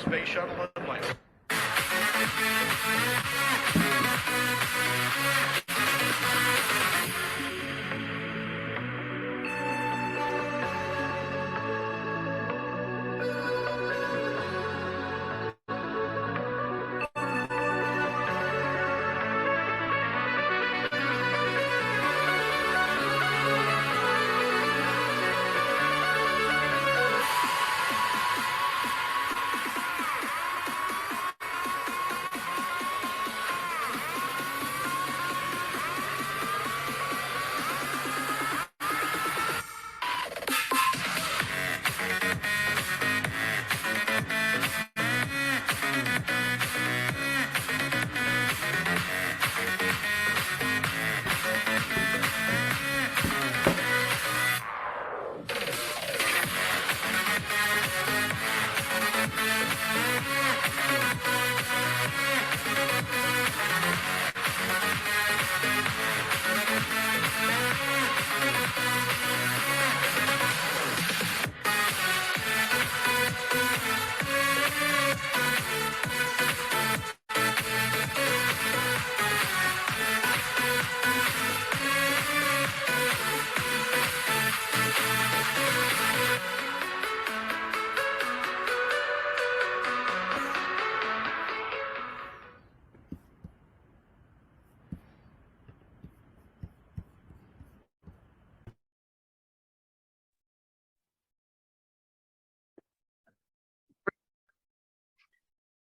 space shuttle and life.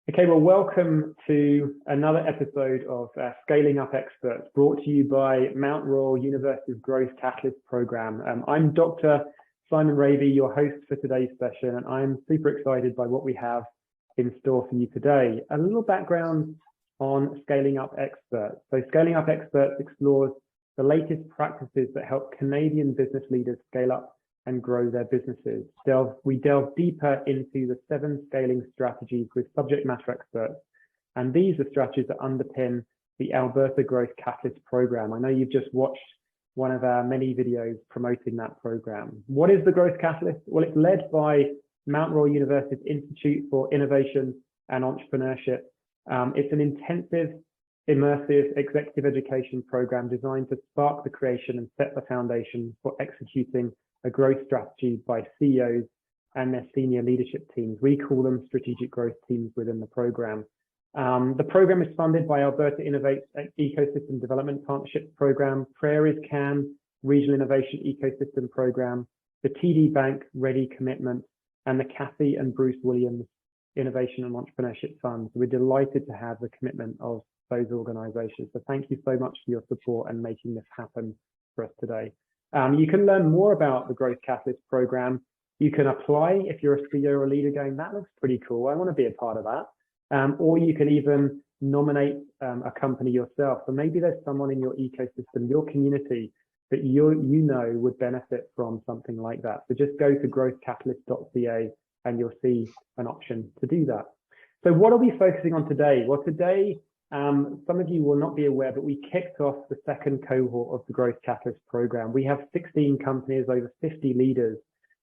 Okay, well, welcome to another episode of Scaling Up Experts, brought to you by Mount Royal University's Growth Catalyst Program. I'm Dr. Simon Raby, your host for today's session, and I'm super excited by what we have in store for you today. A little background on Scaling Up Experts. So Scaling Up Experts explores the latest practices that help Canadian business leaders scale up and grow their businesses. We delve deeper into the 7 scaling strategies with subject matter experts. And these are strategies that underpin the Alberta Growth Catalyst program. I know you've just watched one of our many videos promoting that program. What is the Growth Catalyst? Well, it's led by Mount Royal University's Institute for Innovation and Entrepreneurship. It's an intensive, immersive executive education program designed to spark the creation and set the foundation for executing a growth strategy by CEOs and their senior leadership teams. We call them strategic growth teams within the program. The program is funded by Alberta Innovates Ecosystem Development Partnership Program, Prairies CAN Regional Innovation Ecosystem Program, the TD Bank Ready Commitment, and the Kathy and Bruce Williams Innovation and Entrepreneurship Fund. So we're delighted to have the commitment of those organizations. So thank you so much for your support and making this happen for us today. You can learn more about the Growth Catalyst program. You can apply if you're a CEO or a leader going, that looks pretty cool, I want to be a part of that. Or you can even nominate a company yourself. So maybe there's someone in your ecosystem, your community, that you know would benefit from something like that. So just go to growthcatalyst.ca and you'll see an option to do that. So what are we focusing on today? Well, today, some of you will not be aware, but we kicked off the second cohort of the Growth Catalyst program. We have 16 companies, over 50 leaders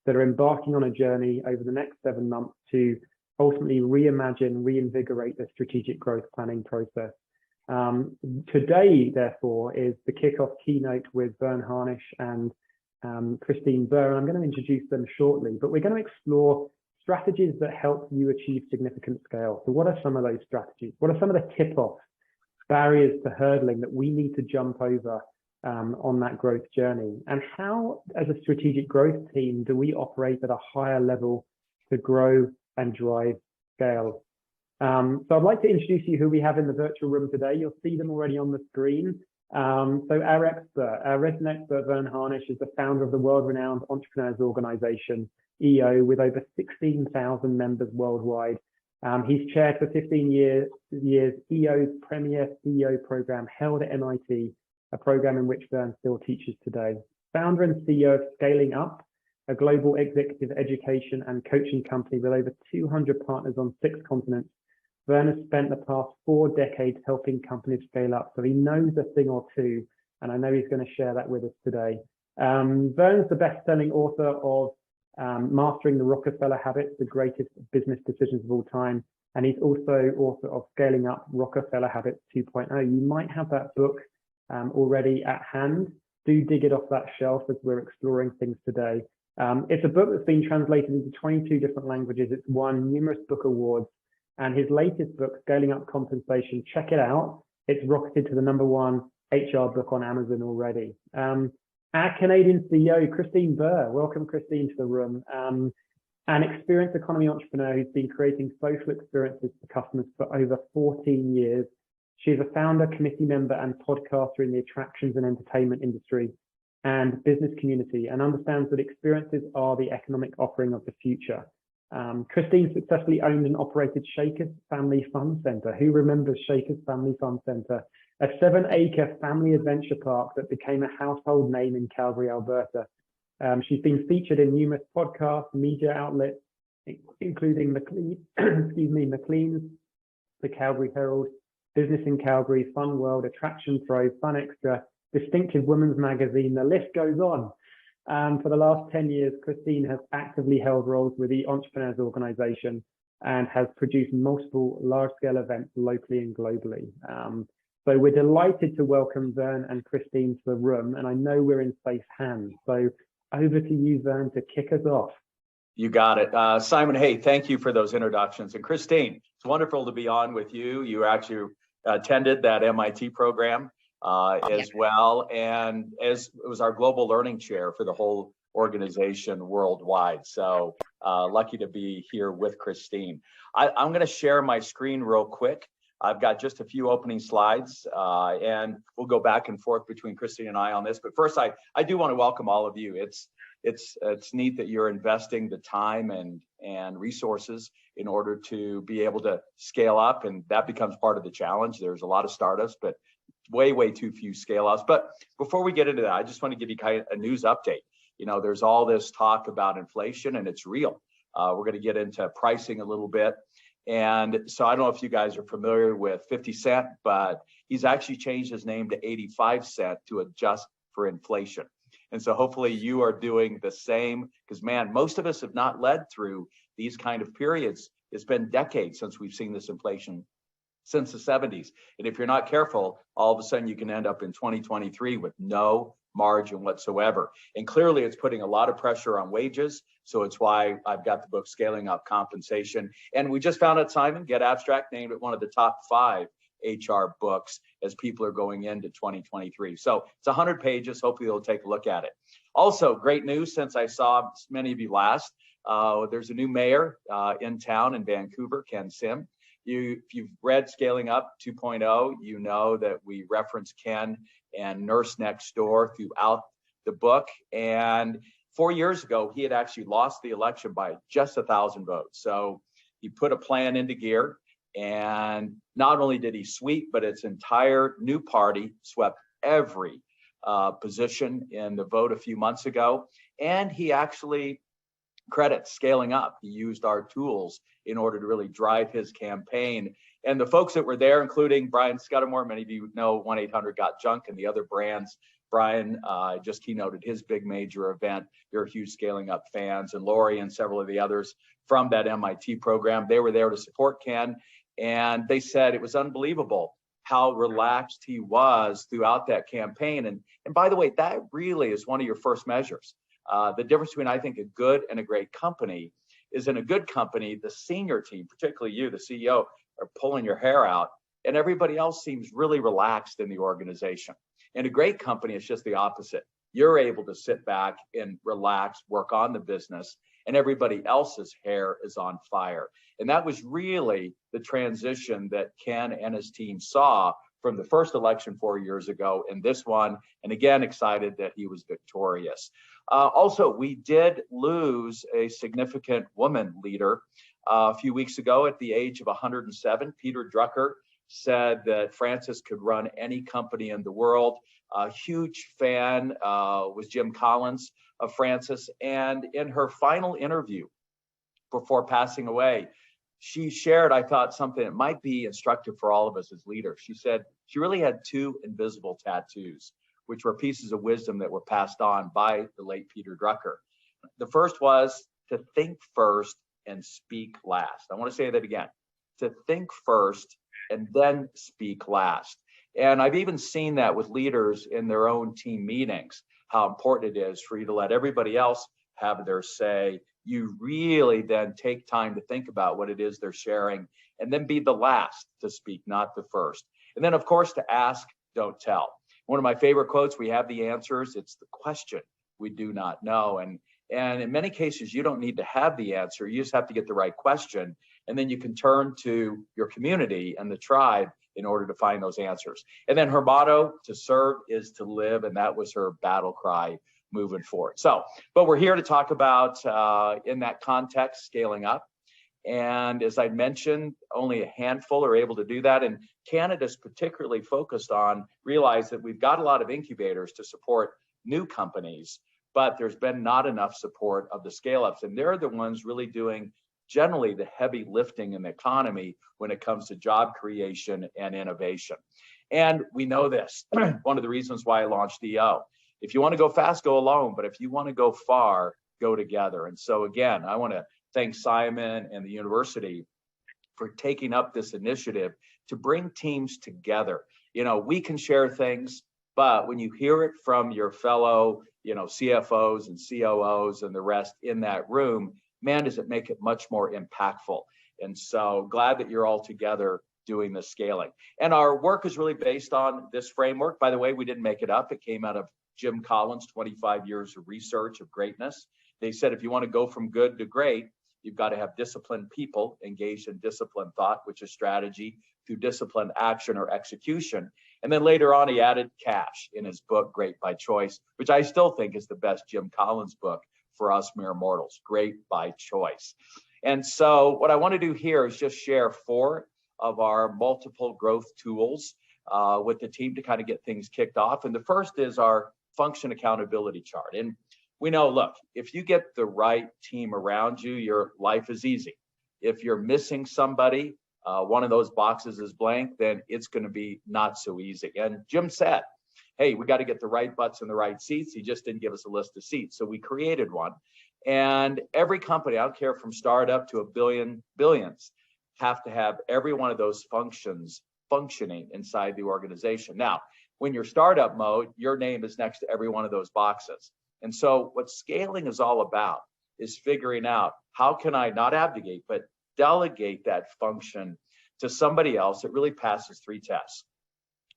that are embarking on a journey over the next 7 months to ultimately reimagine, reinvigorate the strategic growth planning process. Today, therefore, is the kickoff keynote with Verne Harnish and Christine Buhr. I'm going to introduce them shortly, but we're going to explore strategies that help you achieve significant scale. So what are some of those strategies? What are some of the tip-offs, barriers to hurdling that we need to jump over on that growth journey? And how, as a strategic growth team, do we operate at a higher level to grow and drive scale? So I'd like to introduce you who we have in the virtual room today. You'll see them already on the screen. So our resident expert, Verne Harnish, is the founder of the world-renowned Entrepreneurs Organization, EO, with over 16,000 members worldwide. He's chaired for 15 years EO's premier CEO program held at MIT, a program in which Verne still teaches today. Founder and CEO of Scaling Up, a global executive education and coaching company with over 200 partners on 6 continents. Verne has spent the past 4 decades helping companies scale up, so he knows a thing or two, and I know he's going to share that with us today. Verne's the best-selling author of Mastering the Rockefeller Habits, the greatest business decisions of all time. And he's also author of Scaling Up Rockefeller Habits 2.0. You might have that book already at hand. Do dig it off that shelf as we're exploring things today. It's a book that's been translated into 22 different languages. It's won numerous book awards. And his latest book, Scaling Up Compensation, check it out. It's rocketed to the #1 HR book on Amazon already. Our Canadian CEO, Christine Buhr. Welcome, Christine, to the room. An experienced economy entrepreneur who's been creating social experiences for customers for over 14 years. She's a founder, committee member, and podcaster in the attractions and entertainment industry and business community, and understands that experiences are the economic offering of the future. Christine successfully owned and operated Shaker's Family Fun Center. Who remembers Shaker's Family Fun Center? A 7-acre family adventure park that became a household name in Calgary, Alberta. She's been featured in numerous podcasts, media outlets, including Maclean's, the Calgary Herald, Business in Calgary, Fun World, Attraction Pro, Fun Extra, Distinctive Women's Magazine. The list goes on. For the last 10 years, Christine has actively held roles with the Entrepreneurs Organization and has produced multiple large-scale events locally and globally. So we're delighted to welcome Verne and Christine to the room, and I know we're in safe hands. So over to you, Verne, to kick us off. You got it. Simon, hey, thank you for those introductions. And Christine, it's wonderful to be on with you. You actually attended that MIT program as well, and as it was our global learning chair for the whole organization worldwide. So lucky to be here with Christine. I'm going to share my screen real quick. I've got just a few opening slides, and we'll go back and forth between Christine and I on this. But first, I do want to welcome all of you. It's neat that you're investing the time and resources in order to be able to scale up, and that becomes part of the challenge. There's a lot of startups, but way too few scale ups. But before we get into that, I just want to give you kind of a news update. You know, there's all this talk about inflation, and it's real. We're going to get into pricing a little bit. And so I don't know if you guys are familiar with 50 Cent, but he's actually changed his name to 85 Cent to adjust for inflation. And so hopefully you are doing the same, because man, most of us have not led through these kind of periods. It's been decades since we've seen this inflation, since the 70s. And if you're not careful, all of a sudden you can end up in 2023 with no margin whatsoever. And clearly it's putting a lot of pressure on wages. So it's why I've got the book Scaling Up Compensation. And we just found out, Simon, Get Abstract named it one of the top 5 HR books as people are going into 2023. So it's 100 pages. Hopefully you'll take a look at it. Also, great news since I saw many of you last. There's a new mayor in town in Vancouver, Ken Sim. If you've read Scaling Up 2.0, you know that we reference Ken and Nurse Next Door throughout the book. And 4 years ago, he had actually lost the election by just 1,000 votes. So he put a plan into gear, and not only did he sweep, but its entire new party swept every position in the vote a few months ago. And he actually credits Scaling Up. He used our tools in order to really drive his campaign. And the folks that were there, including Brian Scudamore, many of you know 1-800-GOT-JUNK and the other brands. Brian just keynoted his big major event. You're huge Scaling Up fans, and Lori and several of the others from that MIT program. They were there to support Ken, and they said it was unbelievable how relaxed he was throughout that campaign. And by the way, that really is one of your first measures. The difference between, I think, a good and a great company is in a good company, the senior team, particularly you, the CEO, are pulling your hair out, and everybody else seems really relaxed in the organization. In a great company, it's just the opposite. You're able to sit back and relax, work on the business, and everybody else's hair is on fire. And that was really the transition that Ken and his team saw from the first election 4 years ago and this one, and again, excited that he was victorious. Also, we did lose a significant woman leader a few weeks ago at the age of 107. Peter Drucker said that Frances could run any company in the world. A huge fan was Jim Collins of Frances. And in her final interview before passing away, she shared, I thought, something that might be instructive for all of us as leaders. She said she really had 2 invisible tattoos, which were pieces of wisdom that were passed on by the late Peter Drucker. The first was to think first and speak last. I want to say that again, to think first and then speak last. And I've even seen that with leaders in their own team meetings, how important it is for you to let everybody else have their say. You really then take time to think about what it is they're sharing and then be the last to speak, not the first. And then, of course, to ask, don't tell. One of my favorite quotes, we have the answers. It's the question we do not know. And in many cases, you don't need to have the answer. You just have to get the right question. And then you can turn to your community and the tribe in order to find those answers. And then her motto, to serve is to live. And that was her battle cry moving forward. So, but we're here to talk about, in that context, scaling up. And as I mentioned, only a handful are able to do that. And Canada's particularly focused on realize that we've got a lot of incubators to support new companies, but there's been not enough support of the scale ups. And they're the ones really doing generally the heavy lifting in the economy when it comes to job creation and innovation. And we know this, one of the reasons why I launched EO. If you want to go fast, go alone. But if you want to go far, go together. And so again, I want to thank Simon and the university for taking up this initiative to bring teams together. You know, we can share things, but when you hear it from your fellow, CFOs and COOs and the rest in that room, man, does it make it much more impactful. And so glad that you're all together doing the scaling. And our work is really based on this framework. By the way, we didn't make it up. It came out of Jim Collins' 25 years of research of greatness. They said, if you want to go from good to great, you've got to have disciplined people engaged in disciplined thought, which is strategy, through disciplined action or execution. And then later on, he added cash in his book, Great by Choice, which I still think is the best Jim Collins book for us mere mortals, Great by Choice. And so what I want to do here is just share 4 of our multiple growth tools with the team to kind of get things kicked off. And the first is our function accountability chart. And we know, look, if you get the right team around you, your life is easy. If you're missing somebody, one of those boxes is blank, then it's going to be not so easy. And Jim said, hey, we got to get the right butts in the right seats. He just didn't give us a list of seats. So we created one. And every company, I don't care from startup to billions, have to have every one of those functions functioning inside the organization. Now, when you're startup mode, your name is next to every one of those boxes. And so what scaling is all about is figuring out how can I not abdicate, but delegate that function to somebody else that really passes 3 tests.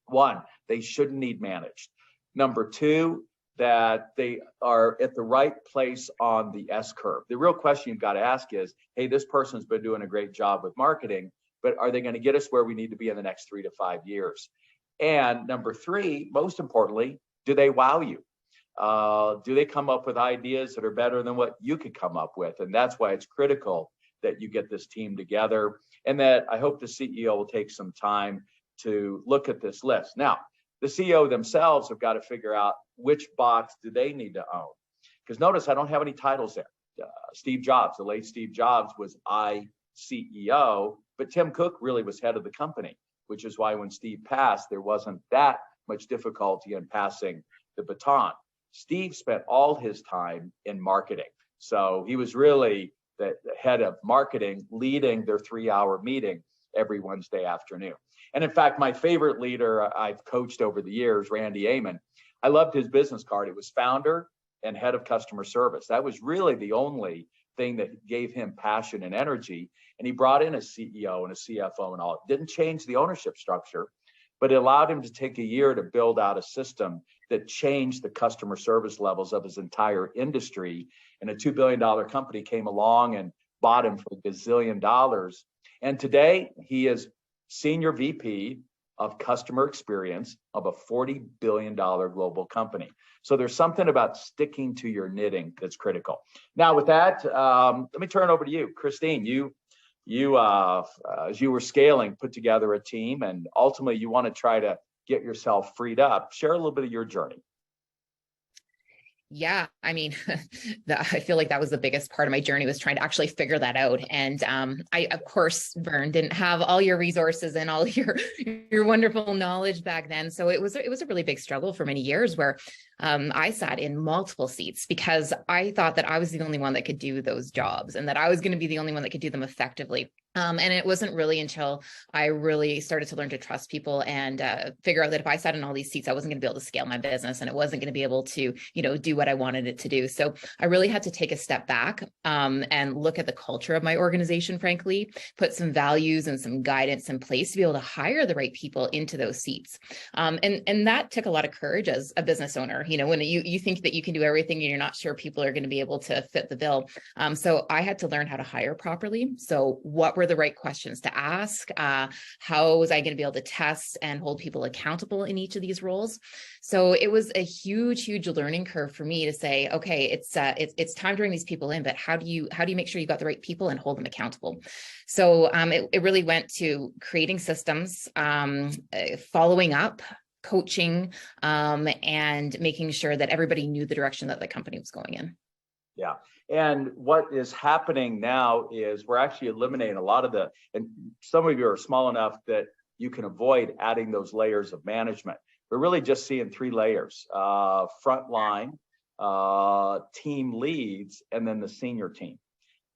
1, they shouldn't need managed. Number 2, that they are at the right place on the S curve. The real question you've got to ask is, hey, this person's been doing a great job with marketing, but are they going to get us where we need to be in the next 3 to 5 years? And number 3, most importantly, do they wow you? Do they come up with ideas that are better than what you could come up with? And that's why it's critical that you get this team together, and that I hope the CEO will take some time to look at this list. Now, the CEO themselves have got to figure out which box do they need to own. Because notice I don't have any titles there. Steve Jobs, the late Steve Jobs, was CEO, but Tim Cook really was head of the company, which is why when Steve passed, there wasn't that much difficulty in passing the baton. Steve spent all his time in marketing. So he was really the head of marketing, leading their 3-hour meeting every Wednesday afternoon. And in fact, my favorite leader I've coached over the years, Randy Amon, I loved his business card. It was founder and head of customer service. That was really the only thing that gave him passion and energy. And he brought in a CEO and a CFO and all. It didn't change the ownership structure, but it allowed him to take a year to build out a system that changed the customer service levels of his entire industry. And a $2 billion company came along and bought him for $1 gazillion. And today he is senior VP of customer experience of a $40 billion global company. So there's something about sticking to your knitting that's critical. Now with that, let me turn it over to you. Christine, you as you were scaling, put together a team, and ultimately you want to try to get yourself freed up. Share a little bit of your journey. Yeah, I mean, I feel like that was the biggest part of my journey, was trying to actually figure that out. And I, of course, Verne, didn't have all your resources and all your wonderful knowledge back then. So it was a really big struggle for many years, where I sat in multiple seats because I thought that I was the only one that could do those jobs and that I was going to be the only one that could do them effectively. And it wasn't really until I really started to learn to trust people and figure out that if I sat in all these seats, I wasn't going to be able to scale my business and it wasn't going to be able to, do what I wanted it to do. So I really had to take a step back and look at the culture of my organization, frankly, put some values and some guidance in place to be able to hire the right people into those seats. And that took a lot of courage as a business owner. When you think that you can do everything and you're not sure people are going to be able to fit the bill. So I had to learn how to hire properly. So what were the right questions to ask? How was I going to be able to test and hold people accountable in each of these roles? So it was a huge learning curve for me to say, okay, it's time to bring these people in, but how do you make sure you got the right people and hold them accountable? So it really went to creating systems, following up, coaching, and making sure that everybody knew the direction that the company was going in. Yeah. And what is happening now is we're actually eliminating a lot of and some of you are small enough that you can avoid adding those layers of management. We're really just seeing 3 layers, frontline, team leads, and then the senior team.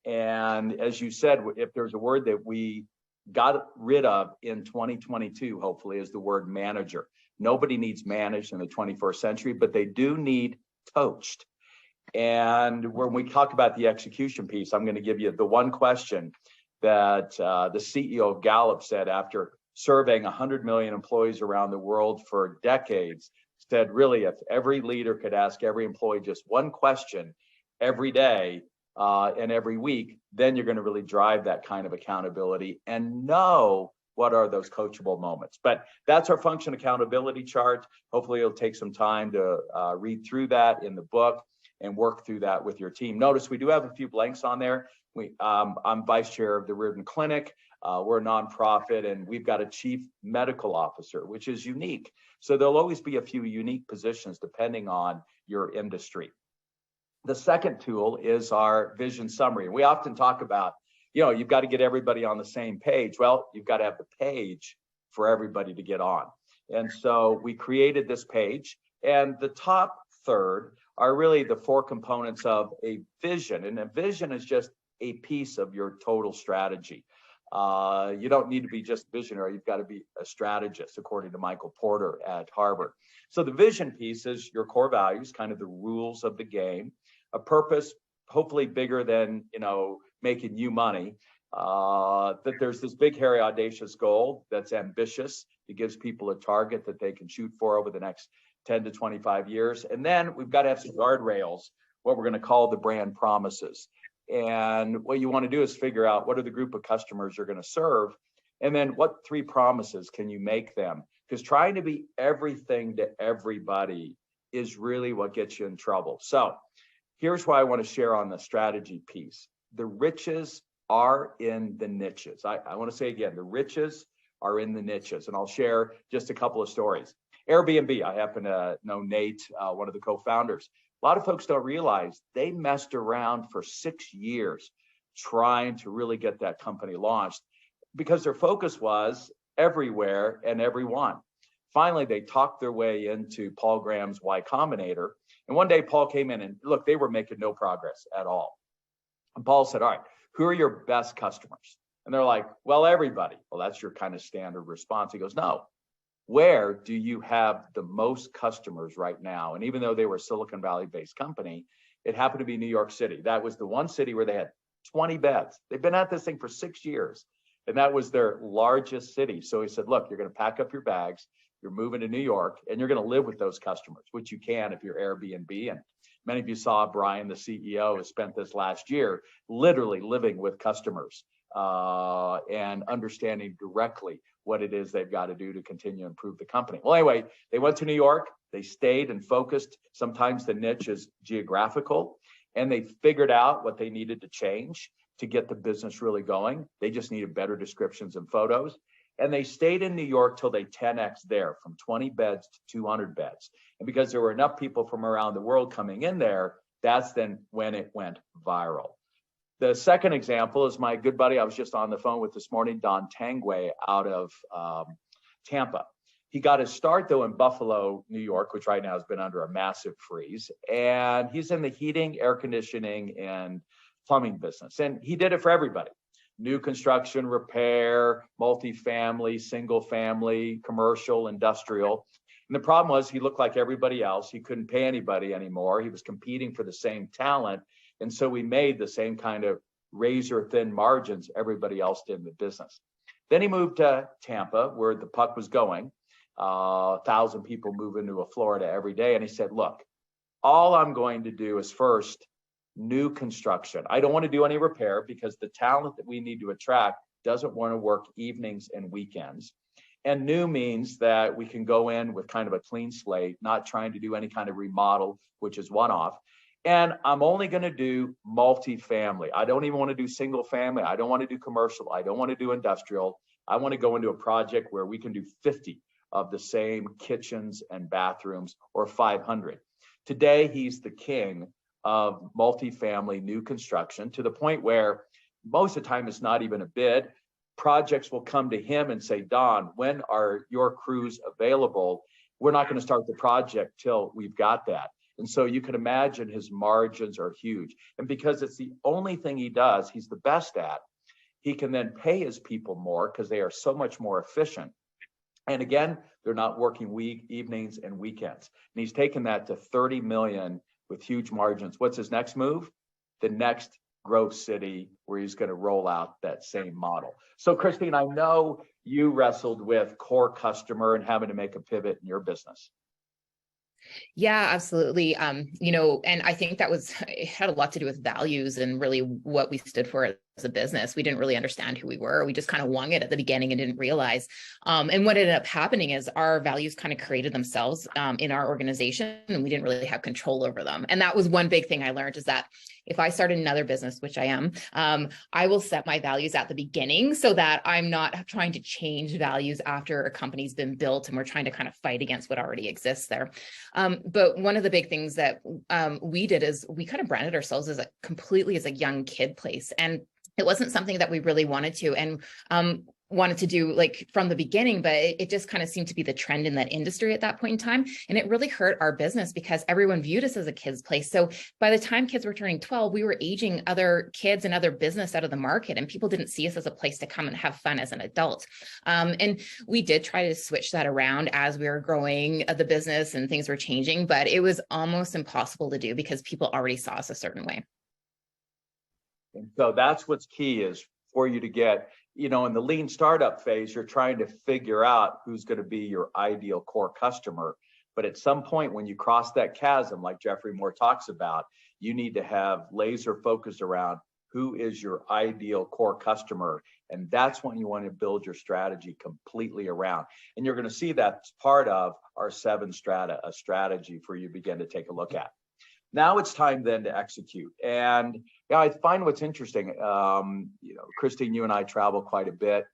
And as you said, if there's a word that we got rid of in 2022, hopefully, is the word manager. Nobody needs managed in the 21st century, but they do need coached. And when we talk about the execution piece, I'm going to give you the one question that the CEO of Gallup said after surveying 100 million employees around the world for decades, said, really, if every leader could ask every employee just one question every day and every week, then you're going to really drive that kind of accountability and know what are those coachable moments. But that's our function accountability chart. Hopefully it'll take some time to read through that in the book and work through that with your team. Notice we do have a few blanks on there. I'm vice chair of the Reardon Clinic. We're a nonprofit, and we've got a chief medical officer, which is unique. So there'll always be a few unique positions depending on your industry. The second tool is our vision summary. We often talk about, you've got to get everybody on the same page. Well, you've got to have the page for everybody to get on. And so we created this page, and the top third are really the 4 components of a vision. And a vision is just a piece of your total strategy. You don't need to be just visionary. You've got to be a strategist, according to Michael Porter at Harvard. So the vision piece is your core values, kind of the rules of the game, a purpose, hopefully bigger than, making you money, that there's this big, hairy, audacious goal that's ambitious. It gives people a target that they can shoot for over the next 10 to 25 years. And then we've got to have some guardrails, what we're going to call the brand promises. And what you want to do is figure out what are the group of customers you're going to serve, and then what 3 promises can you make them? Because trying to be everything to everybody is really what gets you in trouble. So here's why I want to share on the strategy piece. The riches are in the niches. I want to say again, the riches are in the niches. And I'll share just a couple of stories. Airbnb, I happen to know Nate, one of the co-founders. A lot of folks don't realize they messed around for 6 years trying to really get that company launched because their focus was everywhere and everyone. Finally, they talked their way into Paul Graham's Y Combinator. And one day Paul came in and look, they were making no progress at all. And Paul said, all right, who are your best customers? And they're like, well, everybody. Well, that's your kind of standard response. He goes, no. Where do you have the most customers right now? And even though they were a Silicon Valley based company, it happened to be New York City. That was the one city where they had 20 beds. They've been at this thing for 6 years, and that was their largest city. So he said, look, you're going to pack up your bags, you're moving to New York, and you're going to live with those customers, which you can if you're Airbnb. And many of you saw Brian, the CEO, has spent this last year literally living with customers and understanding directly what it is they've got to do to continue to improve the company. Well, anyway, they went to New York, they stayed and focused. Sometimes the niche is geographical, and they figured out what they needed to change to get the business really going. They just needed better descriptions and photos. And they stayed in New York till they 10x there, from 20 beds to 200 beds. And because there were enough people from around the world coming in there, that's then when it went viral. The second example is my good buddy I was just on the phone with this morning, Don Tangway out of Tampa. He got his start, though, in Buffalo, New York, which right now has been under a massive freeze. And he's in the heating, air conditioning, and plumbing business. And he did it for everybody. New construction, repair, multifamily, single family, commercial, industrial. And the problem was he looked like everybody else. He couldn't pay anybody anymore. He was competing for the same talent. And so we made the same kind of razor thin margins everybody else did in the business. Then he moved to Tampa, where the puck was going. 1,000 people move into Florida every day. And he said, look, all I'm going to do is first new construction. I don't want to do any repair because the talent that we need to attract doesn't want to work evenings and weekends. And new means that we can go in with kind of a clean slate, not trying to do any kind of remodel, which is one-off. And I'm only going to do multifamily. I don't even want to do single family. I don't want to do commercial. I don't want to do industrial. I want to go into a project where we can do 50 of the same kitchens and bathrooms, or 500. Today, he's the king of multifamily new construction, to the point where most of the time it's not even a bid. Projects will come to him and say, Don, when are your crews available? We're not going to start the project till we've got that. And so you can imagine his margins are huge. And because it's the only thing he does, he's the best at, he can then pay his people more because they are so much more efficient. And again, they're not working evenings and weekends. And he's taken that to 30 million with huge margins. What's his next move? The next growth city where he's going to roll out that same model. So Christine, I know you wrestled with core customer and having to make a pivot in your business. Yeah, absolutely. And I think it had a lot to do with values and really what we stood for as a business. We didn't really understand who we were. We just kind of wung it at the beginning and didn't realize. And what ended up happening is our values kind of created themselves in our organization, and we didn't really have control over them. And that was one big thing I learned, is that if I start another business, which I am, I will set my values at the beginning so that I'm not trying to change values after a company's been built and we're trying to kind of fight against what already exists there. But one of the big things that we did is we kind of branded ourselves as completely as a young kid place. And it wasn't something that we really wanted to and wanted to do like from the beginning, but it just kind of seemed to be the trend in that industry at that point in time. And it really hurt our business because everyone viewed us as a kids place. So by the time kids were turning 12, we were aging other kids and other business out of the market, and people didn't see us as a place to come and have fun as an adult. And we did try to switch that around as we were growing the business and things were changing, but it was almost impossible to do because people already saw us a certain way. And so that's what's key, is for you to get, in the lean startup phase, you're trying to figure out who's going to be your ideal core customer. But at some point, when you cross that chasm, like Jeffrey Moore talks about, you need to have laser focus around who is your ideal core customer. And that's when you want to build your strategy completely around. And you're going to see that's part of our 7 strata, a strategy for you to begin to take a look at. Now it's time then to execute. And I find what's interesting, Christine, you and I travel quite a bit.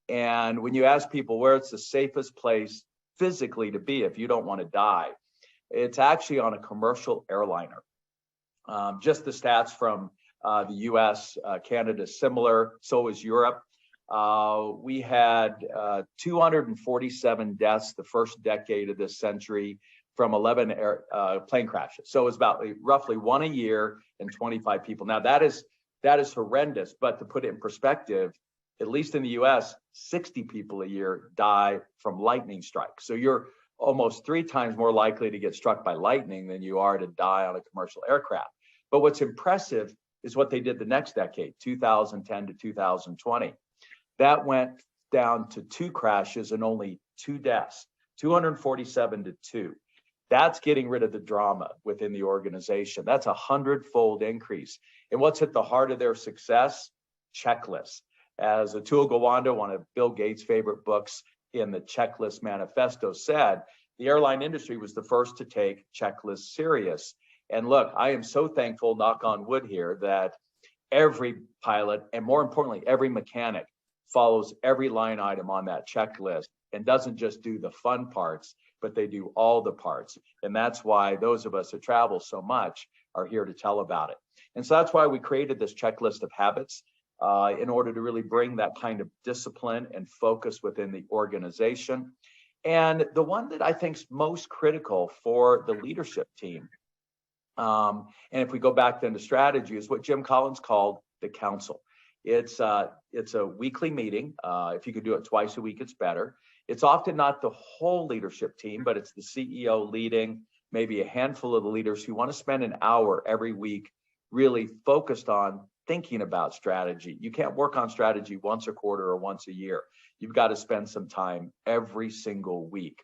And when you ask people where it's the safest place physically to be if you don't want to die, it's actually on a commercial airliner. Just the stats from the US, Canada is similar, so is Europe. We had 247 deaths the first decade of this century from 11 plane crashes. So it's about roughly 1 a year and 25 people. Now that is horrendous, but to put it in perspective, at least in the US, 60 people a year die from lightning strikes. So you're almost 3 times more likely to get struck by lightning than you are to die on a commercial aircraft. But what's impressive is what they did the next decade, 2010 to 2020. That went down to 2 crashes and only 2 deaths, 247 to 2. That's getting rid of the drama within the organization. That's 100-fold increase. And what's at the heart of their success? Checklists. As Atul Gawande, one of Bill Gates' favorite books in the Checklist Manifesto, said, the airline industry was the first to take checklists serious. And look, I am so thankful, knock on wood here, that every pilot, and more importantly, every mechanic, follows every line item on that checklist and doesn't just do the fun parts, but they do all the parts. And that's why those of us that travel so much are here to tell about it. And so that's why we created this checklist of habits in order to really bring that kind of discipline and focus within the organization. And the one that I think is most critical for the leadership team, and if we go back then to strategy, is what Jim Collins called the council. It's a weekly meeting. If you could do it twice a week, it's better. It's often not the whole leadership team, but it's the CEO leading, maybe a handful of the leaders who want to spend an hour every week really focused on thinking about strategy. You can't work on strategy once a quarter or once a year. You've got to spend some time every single week.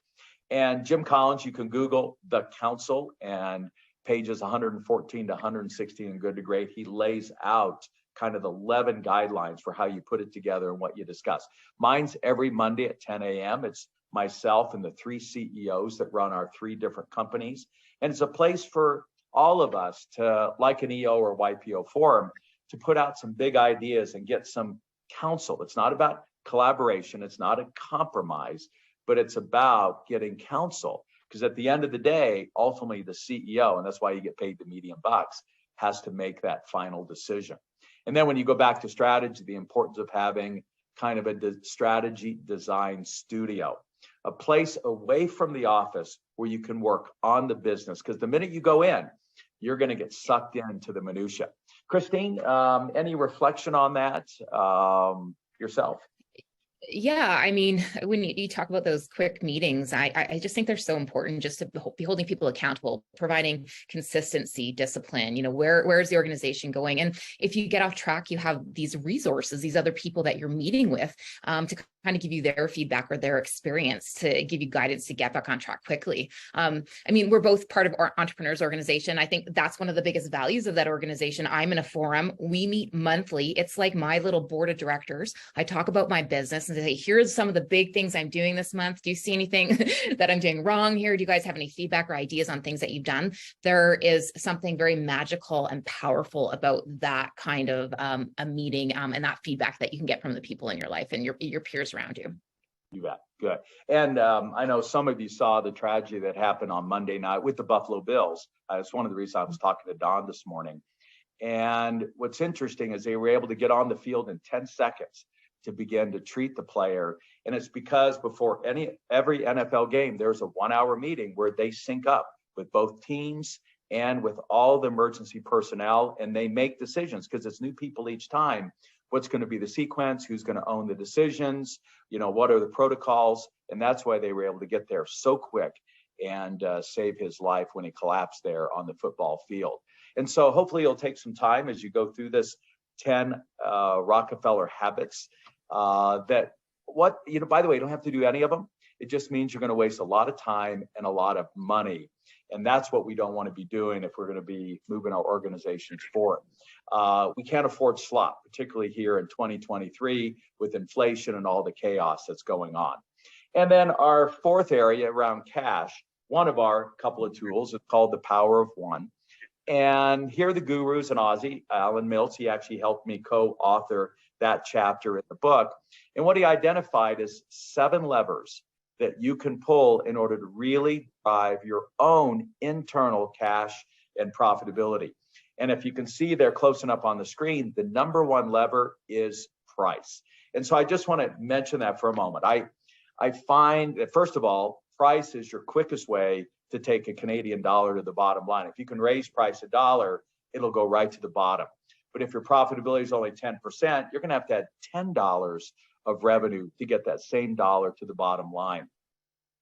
And Jim Collins, you can Google the council, and pages 114 to 116 in Good to Great, he lays out kind of 11 guidelines for how you put it together and what you discuss. Mine's every Monday at 10 a.m. It's myself and the 3 CEOs that run our 3 different companies. And it's a place for all of us to, like an EO or YPO forum, to put out some big ideas and get some counsel. It's not about collaboration. It's not a compromise, but it's about getting counsel. Because at the end of the day, ultimately the CEO, and that's why you get paid the medium bucks, has to make that final decision. And then when you go back to strategy, the importance of having kind of a strategy design studio, a place away from the office where you can work on the business. Because the minute you go in, you're going to get sucked into the minutia. Christine, any reflection on that yourself? Yeah, I mean, when you talk about those quick meetings, I just think they're so important, just to be holding people accountable, providing consistency, discipline, where's the organization going? And if you get off track, you have these resources, these other people that you're meeting with to kind of give you their feedback or their experience to give you guidance to get back on track quickly. I mean, we're both part of our entrepreneurs organization. I think that's one of the biggest values of that organization. I'm in a forum. We meet monthly. It's like my little board of directors. I talk about my business and say, here's some of the big things I'm doing this month. Do you see anything that I'm doing wrong here? Do you guys have any feedback or ideas on things that you've done? There is something very magical and powerful about that kind of a meeting and that feedback that you can get from the people in your life and your peers around you. You bet. Good. And I know some of you saw the tragedy that happened on Monday night with the Buffalo Bills. It's one of the reasons I was talking to Don this morning. And what's interesting is they were able to get on the field in 10 seconds to begin to treat the player. And it's because before every NFL game, there's a 1-hour meeting where they sync up with both teams and with all the emergency personnel, and they make decisions because it's new people each time. What's going to be the sequence? Who's going to own the decisions? What are the protocols? And that's why they were able to get there so quick and save his life when he collapsed there on the football field. And so hopefully you'll take some time as you go through this 10 Rockefeller habits by the way, you don't have to do any of them. It just means you're going to waste a lot of time and a lot of money. And that's what we don't want to be doing if we're going to be moving our organizations forward. We can't afford slop, particularly here in 2023 with inflation and all the chaos that's going on. And then our fourth area around cash, one of our couple of tools is called the Power of One. And here the gurus in Aussie, Alan Mills, he actually helped me co-author that chapter in the book. And what he identified is 7 levers that you can pull in order to really drive your own internal cash and profitability. And if you can see there close enough on the screen, the number 1 lever is price. And so I just want to mention that for a moment. I find that, first of all, price is your quickest way to take a Canadian dollar to the bottom line. If you can raise price $1, it'll go right to the bottom. But if your profitability is only 10%, you're going to have $10 of revenue to get that same dollar to the bottom line.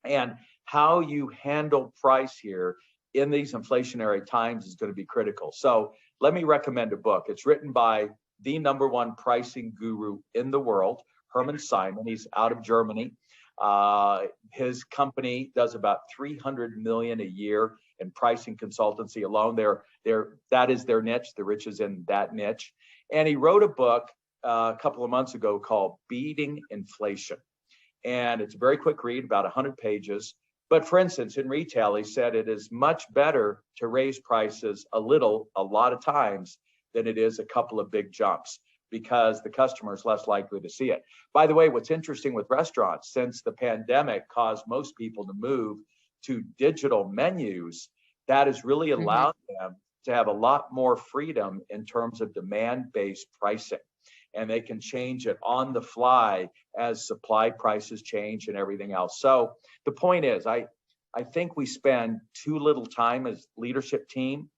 And how you handle price here in these inflationary times is going to be critical. So let me recommend a book. It's written by the #1 pricing guru in the world, Hermann Simon. He's out of Germany. His company does about $300 million a year in pricing consultancy alone. That is their niche. The rich is in that niche. And he wrote a book a couple of months ago called Beating Inflation. And it's a very quick read, about 100 pages. But for instance, in retail, he said it is much better to raise prices a lot of times, than it is a couple of big jumps, because the customer is less likely to see it. By the way, what's interesting with restaurants, since the pandemic caused most people to move to digital menus, that has really allowed them to have a lot more freedom in terms of demand-based pricing. and they can change it on the fly as supply prices change and everything else. So the point is, I think we spend too little time as leadership team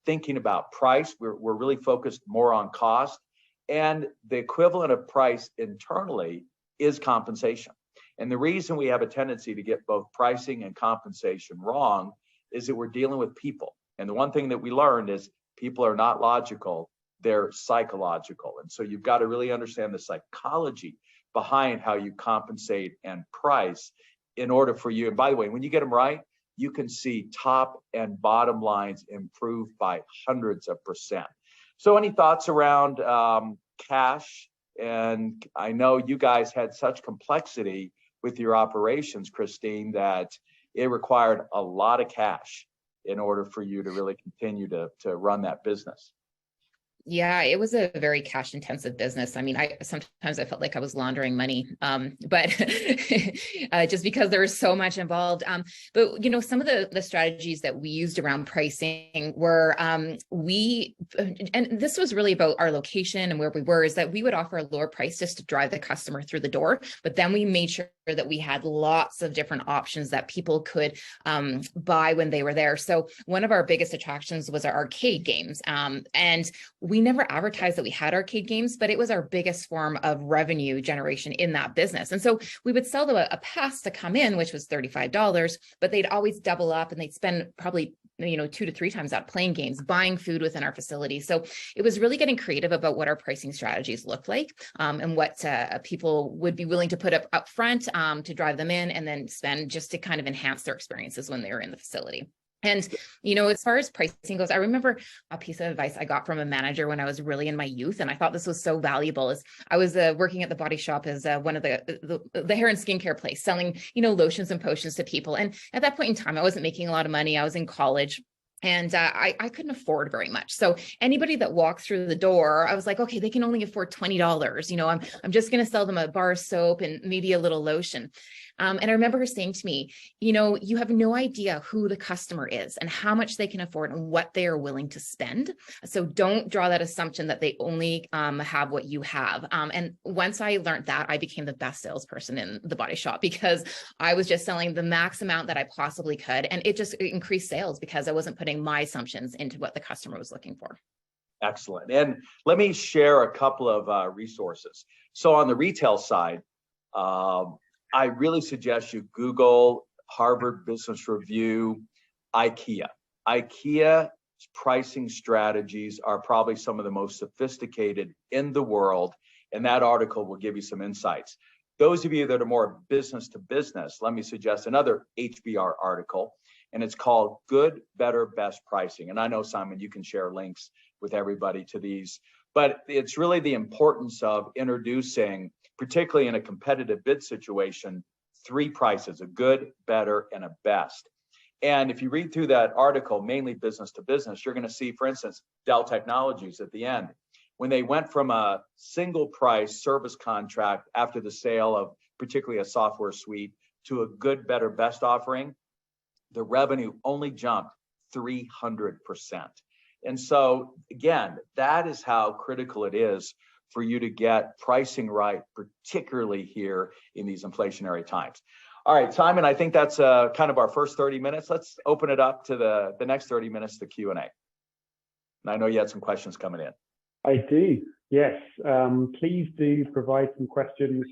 thinking about price. We're really focused more on cost, and the equivalent of price internally is compensation. And the reason we have a tendency to get both pricing and compensation wrong is that we're dealing with people. And the one thing that we learned is people are not logical, they're psychological. And so you've got to really understand the psychology behind how you compensate and price in order for you. And by the way, when you get them right, you can see top and bottom lines improve by hundreds of percent. So any thoughts around cash? And I know you guys had such complexity with your operations, Christine, that it required a lot of cash in order for you to really continue to run that business. Yeah, it was a very cash intensive business. I mean, sometimes I felt like I was laundering money, but just because there was so much involved. But you know, some of the strategies that we used around pricing were and this was really about our location and where we were, is that we would offer a lower price just to drive the customer through the door. But then we made sure that we had lots of different options that people could buy when they were there. So one of our biggest attractions was our arcade games, and we never advertised that we had arcade games, but it was our biggest form of revenue generation in that business. And so we would sell them a pass to come in, which was $35, but they'd always double up and they'd spend probably 2 to 3 times that playing games, buying food within our facility. So it was really getting creative about what our pricing strategies looked like, and what people would be willing to put up front to drive them in, and then spend just to kind of enhance their experiences when they were in the facility. And, as far as pricing goes, I remember a piece of advice I got from a manager when I was really in my youth, and I thought this was so valuable. Is I was working at the Body Shop as one of the hair and skincare place, selling, lotions and potions to people. And at that point in time, I wasn't making a lot of money. I was in college. And I couldn't afford very much. So anybody that walked through the door, I was like, okay, they can only afford $20. I'm just going to sell them a bar of soap and maybe a little lotion. And I remember her saying to me, you have no idea who the customer is and how much they can afford and what they are willing to spend. So don't draw that assumption that they only have what you have. And once I learned that, I became the best salesperson in the Body Shop, because I was just selling the max amount that I possibly could. And it just increased sales because I wasn't putting my assumptions into what the customer was looking for. Excellent. And let me share a couple of resources. So on the retail side, I really suggest you Google Harvard Business Review, IKEA. IKEA's pricing strategies are probably some of the most sophisticated in the world, and that article will give you some insights. Those of you that are more business to business, let me suggest another HBR article, and it's called Good, Better, Best Pricing. And I know, Simon, you can share links with everybody to these, but it's really the importance of introducing, particularly in a competitive bid situation, 3 prices: a good, better, and a best. And if you read through that article, mainly business to business, you're going to see, for instance, Dell Technologies at the end, when they went from a single price service contract after the sale of particularly a software suite to a good, better, best offering, the revenue only jumped 300%. And so again, that is how critical it is for you to get pricing right, particularly here in these inflationary times. All right, Simon, I think that's kind of our first 30 minutes. Let's open it up to the next 30 minutes to Q&A. And I know you had some questions coming in. I do, yes. Please do provide some questions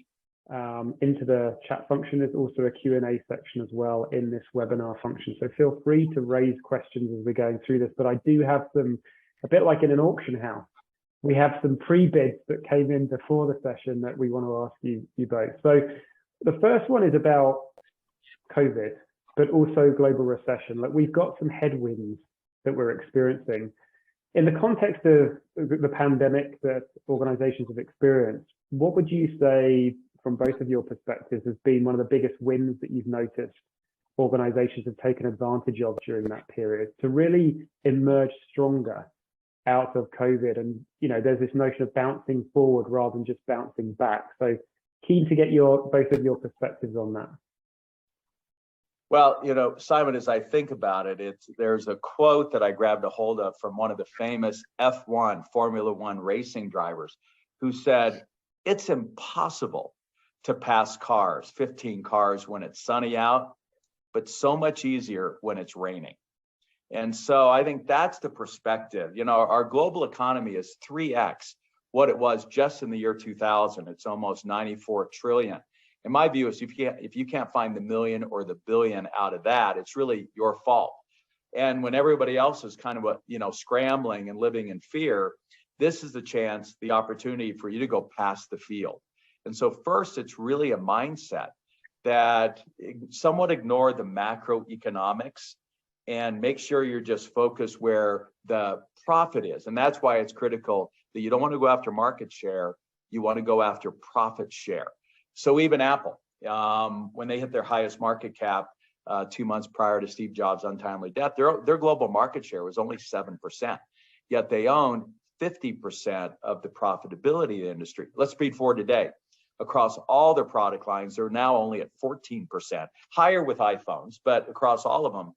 into the chat function. There's also a Q&A section as well in this webinar function. So feel free to raise questions as we're going through this, but I do have some, a bit like in an auction house, we have some pre-bids that came in before the session that we want to ask you both. So the first one is about COVID, but also global recession. Like, we've got some headwinds that we're experiencing. In the context of the pandemic that organizations have experienced, what would you say from both of your perspectives has been one of the biggest wins that you've noticed organizations have taken advantage of during that period to really emerge stronger out of COVID? And, there's this notion of bouncing forward rather than just bouncing back. So keen to get both of your perspectives on that. Well, Simon, as I think about it, there's a quote that I grabbed a hold of from one of the famous F1, Formula One racing drivers, who said, it's impossible to pass cars, 15 cars when it's sunny out, but so much easier when it's raining. And so I think that's the perspective. You know, our global economy is 3x what it was just in the year 2000. It's almost 94 trillion. And my view is if you can't find the million or the billion out of that, it's really your fault. And when everybody else is kind of, scrambling and living in fear, this is the chance, the opportunity for you to go past the field. And so first, it's really a mindset that somewhat ignore the macroeconomics and make sure you're just focused where the profit is. And that's why it's critical that you don't want to go after market share, you want to go after profit share. So even Apple, when they hit their highest market cap 2 months prior to Steve Jobs' untimely death, their global market share was only 7%, yet they own 50% of the profitability of the industry. Let's speed forward today. Across all their product lines, they're now only at 14%, higher with iPhones, but across all of them,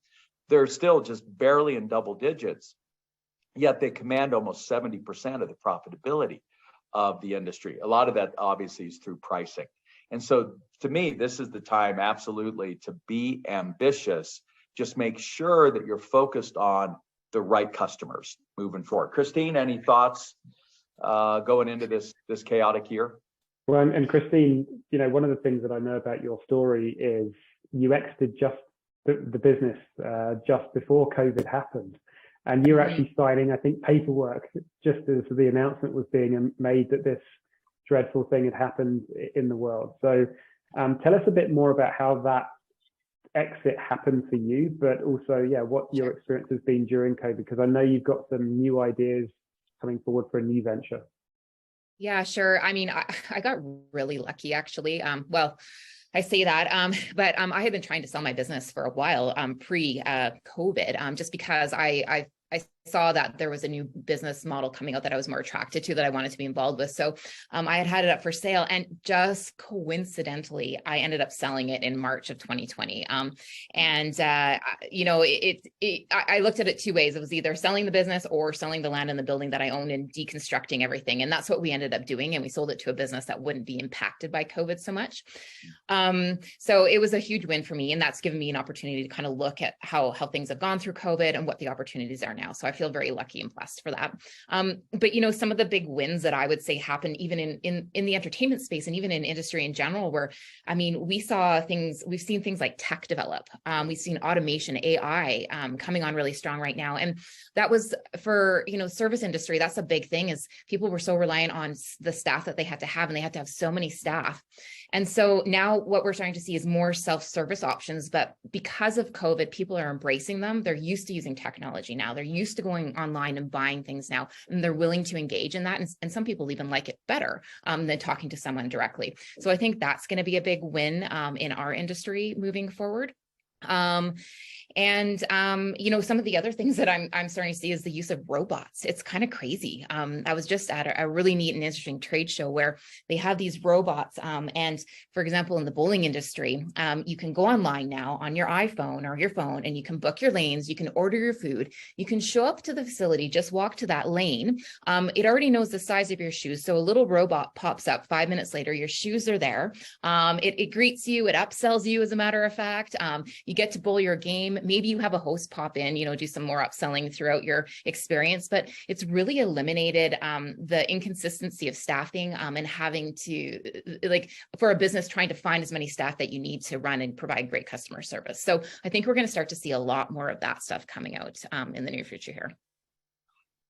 they're still just barely in double digits, yet they command almost 70% of the profitability of the industry. A lot of that obviously is through pricing. And so to me, this is the time absolutely to be ambitious. Just make sure that you're focused on the right customers moving forward. Christine, any thoughts going into this chaotic year? Well, and Christine, one of the things that I know about your story is you exited just the business just before COVID happened. And you're actually signing, I think, paperwork just as the announcement was being made that this dreadful thing had happened in the world. So tell us a bit more about how that exit happened for you, but also, what your experience has been during COVID, because I know you've got some new ideas coming forward for a new venture. Yeah, sure. I mean, I got really lucky, actually. Well, I say that, but I had been trying to sell my business for a while pre-COVID, just because I saw that there was a new business model coming out that I was more attracted to, that I wanted to be involved with. So I had it up for sale, and just coincidentally, I ended up selling it in March of 2020. I looked at it two ways. It was either selling the business or selling the land and the building that I owned and deconstructing everything. And that's what we ended up doing. And we sold it to a business that wouldn't be impacted by COVID so much. So it was a huge win for me. And that's given me an opportunity to kind of look at how things have gone through COVID and what the opportunities are now. So I feel very lucky and blessed for that. But some of the big wins that I would say happen even in the entertainment space and even in industry in general, where, we've seen things like tech develop. We've seen automation, AI coming on really strong right now. And that was for, service industry. That's a big thing, is people were so reliant on the staff that they had to have, and they had to have so many staff. And so now what we're starting to see is more self-service options, but because of COVID, people are embracing them. They're used to using technology now. They're used to going online and buying things now, and they're willing to engage in that. And some people even like it better than talking to someone directly. So I think that's going to be a big win in our industry moving forward. Some of the other things that I'm starting to see is the use of robots. It's kind of crazy. I was just at a really neat and interesting trade show where they have these robots. And for example, in the bowling industry, you can go online now on your iPhone or your phone, and you can book your lanes. You can order your food. You can show up to the facility, just walk to that lane. It already knows the size of your shoes. So a little robot pops up 5 minutes later. Your shoes are there. It greets you. It upsells you, as a matter of fact. You get to bowl your game. Maybe you have a host pop in, do some more upselling throughout your experience, but it's really eliminated the inconsistency of staffing and having to, for a business trying to find as many staff that you need to run and provide great customer service. So I think we're going to start to see a lot more of that stuff coming out in the near future here.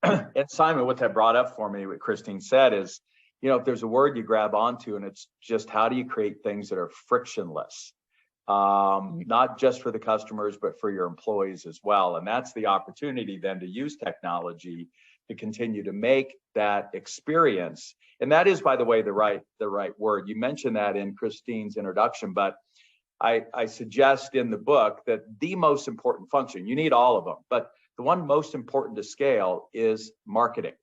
And Simon, what that brought up for me, what Christine said is, if there's a word you grab onto, and it's just how do you create things that are frictionless? Not just for the customers, but for your employees as well. And that's the opportunity then to use technology to continue to make that experience. And that is, by the way, the right word. You mentioned that in Christine's introduction, but I suggest in the book that the most important function, you need all of them, but the one most important to scale is marketing.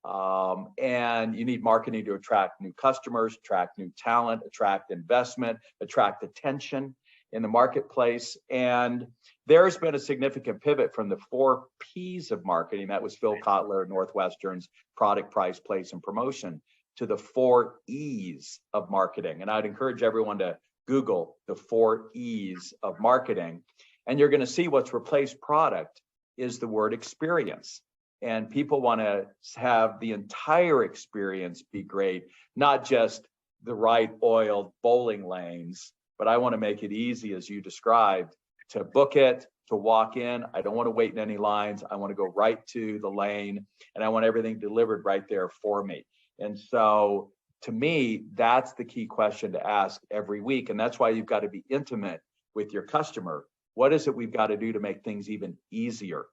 And you need marketing to attract new customers, attract new talent, attract investment, attract attention in the marketplace. And there's been a significant pivot from the 4 P's of marketing. That was Phil Kotler, Northwestern's product, price, place, and promotion, to the 4 E's of marketing. And I'd encourage everyone to Google the 4 E's of marketing. And you're going to see what's replaced product is the word experience. And people want to have the entire experience be great, not just the right oiled bowling lanes, but I want to make it easy, as you described, to book it, to walk in. I don't want to wait in any lines. I want to go right to the lane, and I want everything delivered right there for me. And so to me, that's the key question to ask every week. And that's why you've got to be intimate with your customer. What is it we've got to do to make things even easier,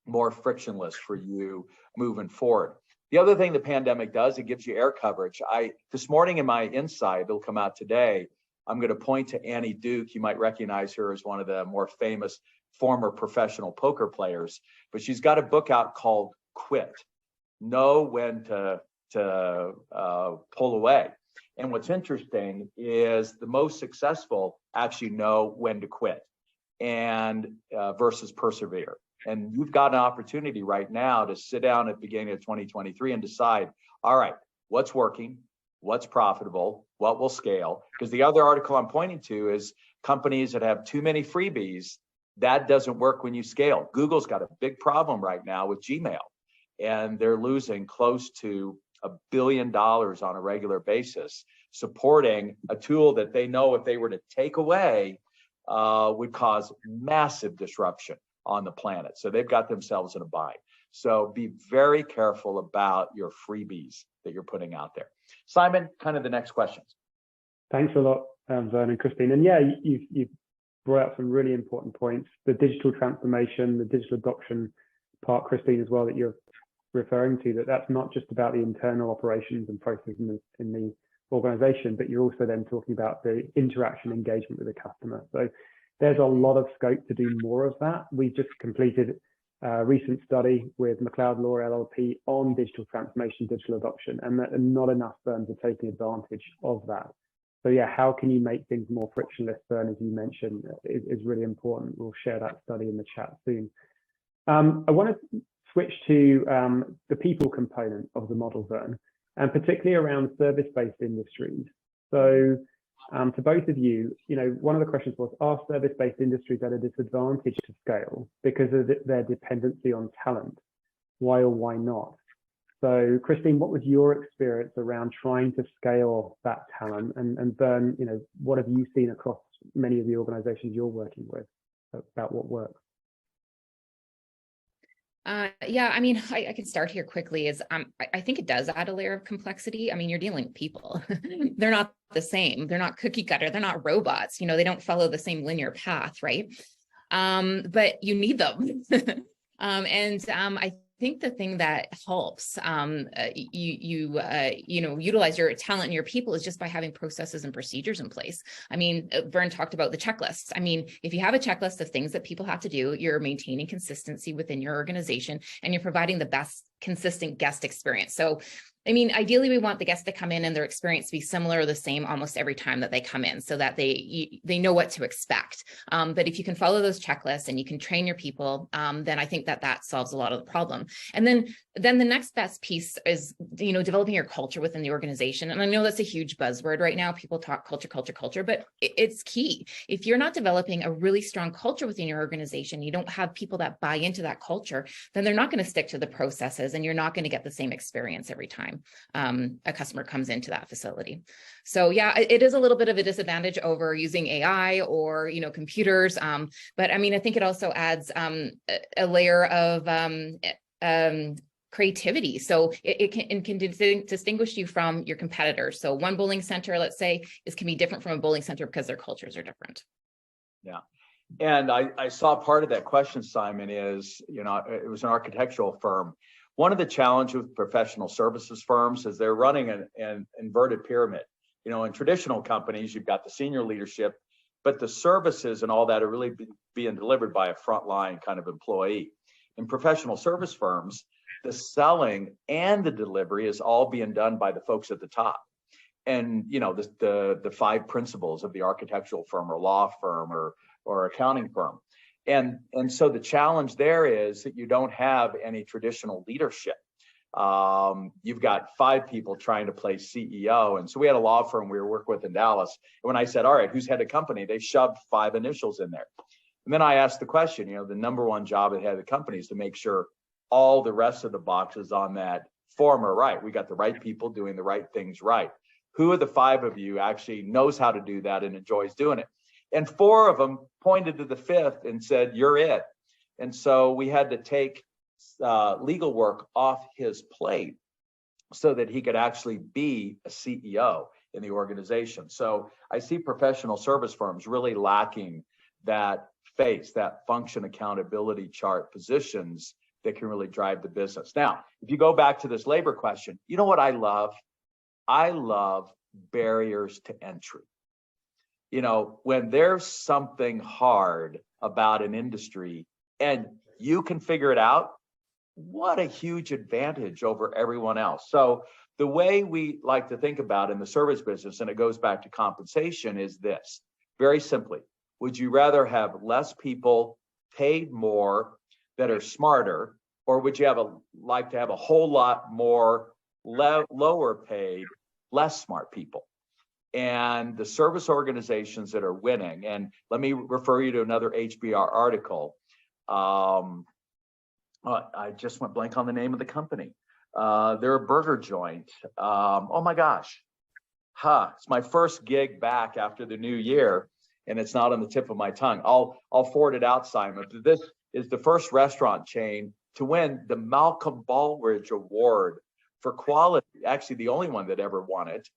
more frictionless for you moving forward? The other thing the pandemic does, it gives you air coverage. This morning in my insight, it'll come out today, I'm going to point to Annie Duke. You might recognize her as one of the more famous former professional poker players, but she's got a book out called Quit. Know when to pull away. And what's interesting is the most successful actually know when to quit and versus persevere. And you've got an opportunity right now to sit down at the beginning of 2023 and decide, all right, what's working, what's profitable, what will scale? Because the other article I'm pointing to is companies that have too many freebies, that doesn't work when you scale. Google's got a big problem right now with Gmail, and they're losing close to $1 billion on a regular basis, supporting a tool that they know if they were to take away would cause massive disruption on the planet. So they've got themselves in a bind. So be very careful about your freebies that you're putting out there. Simon, kind of the next questions. Thanks a lot, Verne and Christine. And yeah, you've brought up some really important points. The digital transformation, the digital adoption part, Christine, as well, that you're referring to, that's not just about the internal operations and processes in the organization, but you're also then talking about the interaction engagement with the customer. So there's a lot of scope to do more of that. We've just completed a recent study with McLeod Law LLP on digital transformation, digital adoption, and not enough firms are taking advantage of that. So yeah, how can you make things more frictionless, Verne, as you mentioned, is really important. We'll share that study in the chat soon. I want to switch to the people component of the model, Verne, and particularly around service-based industries. So to both of you, one of the questions was, are service-based industries at a disadvantage to scale because of their dependency on talent? Why or why not? So Christine, what was your experience around trying to scale that talent? And Verne, what have you seen across many of the organizations you're working with about what works? Yeah, I mean, I can start here quickly. I think it does add a layer of complexity. I mean, you're dealing with people. They're not the same. They're not cookie cutter. They're not robots. They don't follow the same linear path, right? But you need them. I think the thing that helps utilize your talent and your people is just by having processes and procedures in place. I mean, Verne talked about the checklist. I mean, if you have a checklist of things that people have to do, you're maintaining consistency within your organization and you're providing the best consistent guest experience. So I mean, ideally, we want the guests to come in and their experience to be similar or the same almost every time that they come in so that they know what to expect. But if you can follow those checklists and you can train your people, then I think that solves a lot of the problem. And then the next best piece is, developing your culture within the organization. And I know that's a huge buzzword right now. People talk culture, but it's key. If you're not developing a really strong culture within your organization, you don't have people that buy into that culture, then they're not going to stick to the processes and you're not going to get the same experience every time a customer comes into that facility. So yeah, it is a little bit of a disadvantage over using AI or, computers. But I mean, I think it also adds a layer of creativity. So it can distinguish you from your competitors. So one bowling center, let's say, can be different from a bowling center because their cultures are different. Yeah. And I saw part of that question, Simon, is, it was an architectural firm. One of the challenges with professional services firms is they're running an inverted pyramid. In traditional companies, you've got the senior leadership, but the services and all that are really being delivered by a frontline kind of employee. In professional service firms, the selling and the delivery is all being done by the folks at the top. And, the 5 principles of the architectural firm or law firm or accounting firm. And so the challenge there is that you don't have any traditional leadership. you've got 5 people trying to play CEO. And so we had a law firm we were working with in Dallas. And when I said, all right, who's head of company? They shoved 5 initials in there. And then I asked the question, the number one job at head of the company is to make sure all the rest of the boxes on that form are right. We got the right people doing the right things right. Who of the 5 of you actually knows how to do that and enjoys doing it? And 4 of them pointed to the 5th and said, you're it. And so we had to take legal work off his plate so that he could actually be a CEO in the organization. So I see professional service firms really lacking that face, that function accountability chart positions that can really drive the business. Now, if you go back to this labor question, you know what I love? I love barriers to entry. When there's something hard about an industry and you can figure it out, what a huge advantage over everyone else. So the way we like to think about in the service business, and it goes back to compensation, is this. Very simply, would you rather have less people paid more that are smarter, or would you like to have a whole lot more lower paid, less smart people? And the service organizations that are winning, and let me refer you to another HBR article. I just went blank on the name of the company. They're a burger joint. Oh my gosh. It's my first gig back after the new year, and it's not on the tip of my tongue. I'll forward it out, Simon. This is the first restaurant chain to win the Malcolm Baldrige Award for quality. Actually, the only one that ever won it.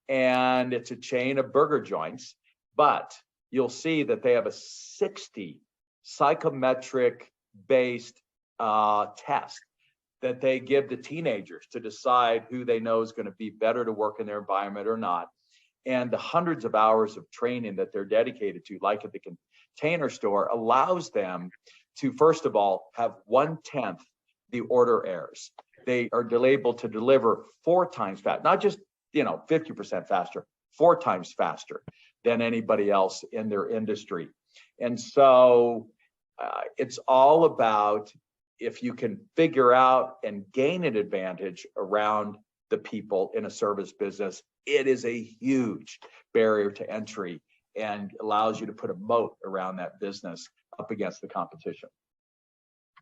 And it's a chain of burger joints, but you'll see that they have a 60 psychometric based test that they give to teenagers to decide who they know is going to be better to work in their environment or not. And the hundreds of hours of training that they're dedicated to, like at the Container Store, allows them to, first of all, have 1/10 the order errors. They are able to deliver 4 times fast, not just 50% faster, 4 times faster than anybody else in their industry. And so it's all about, if you can figure out and gain an advantage around the people in a service business, it is a huge barrier to entry and allows you to put a moat around that business up against the competition.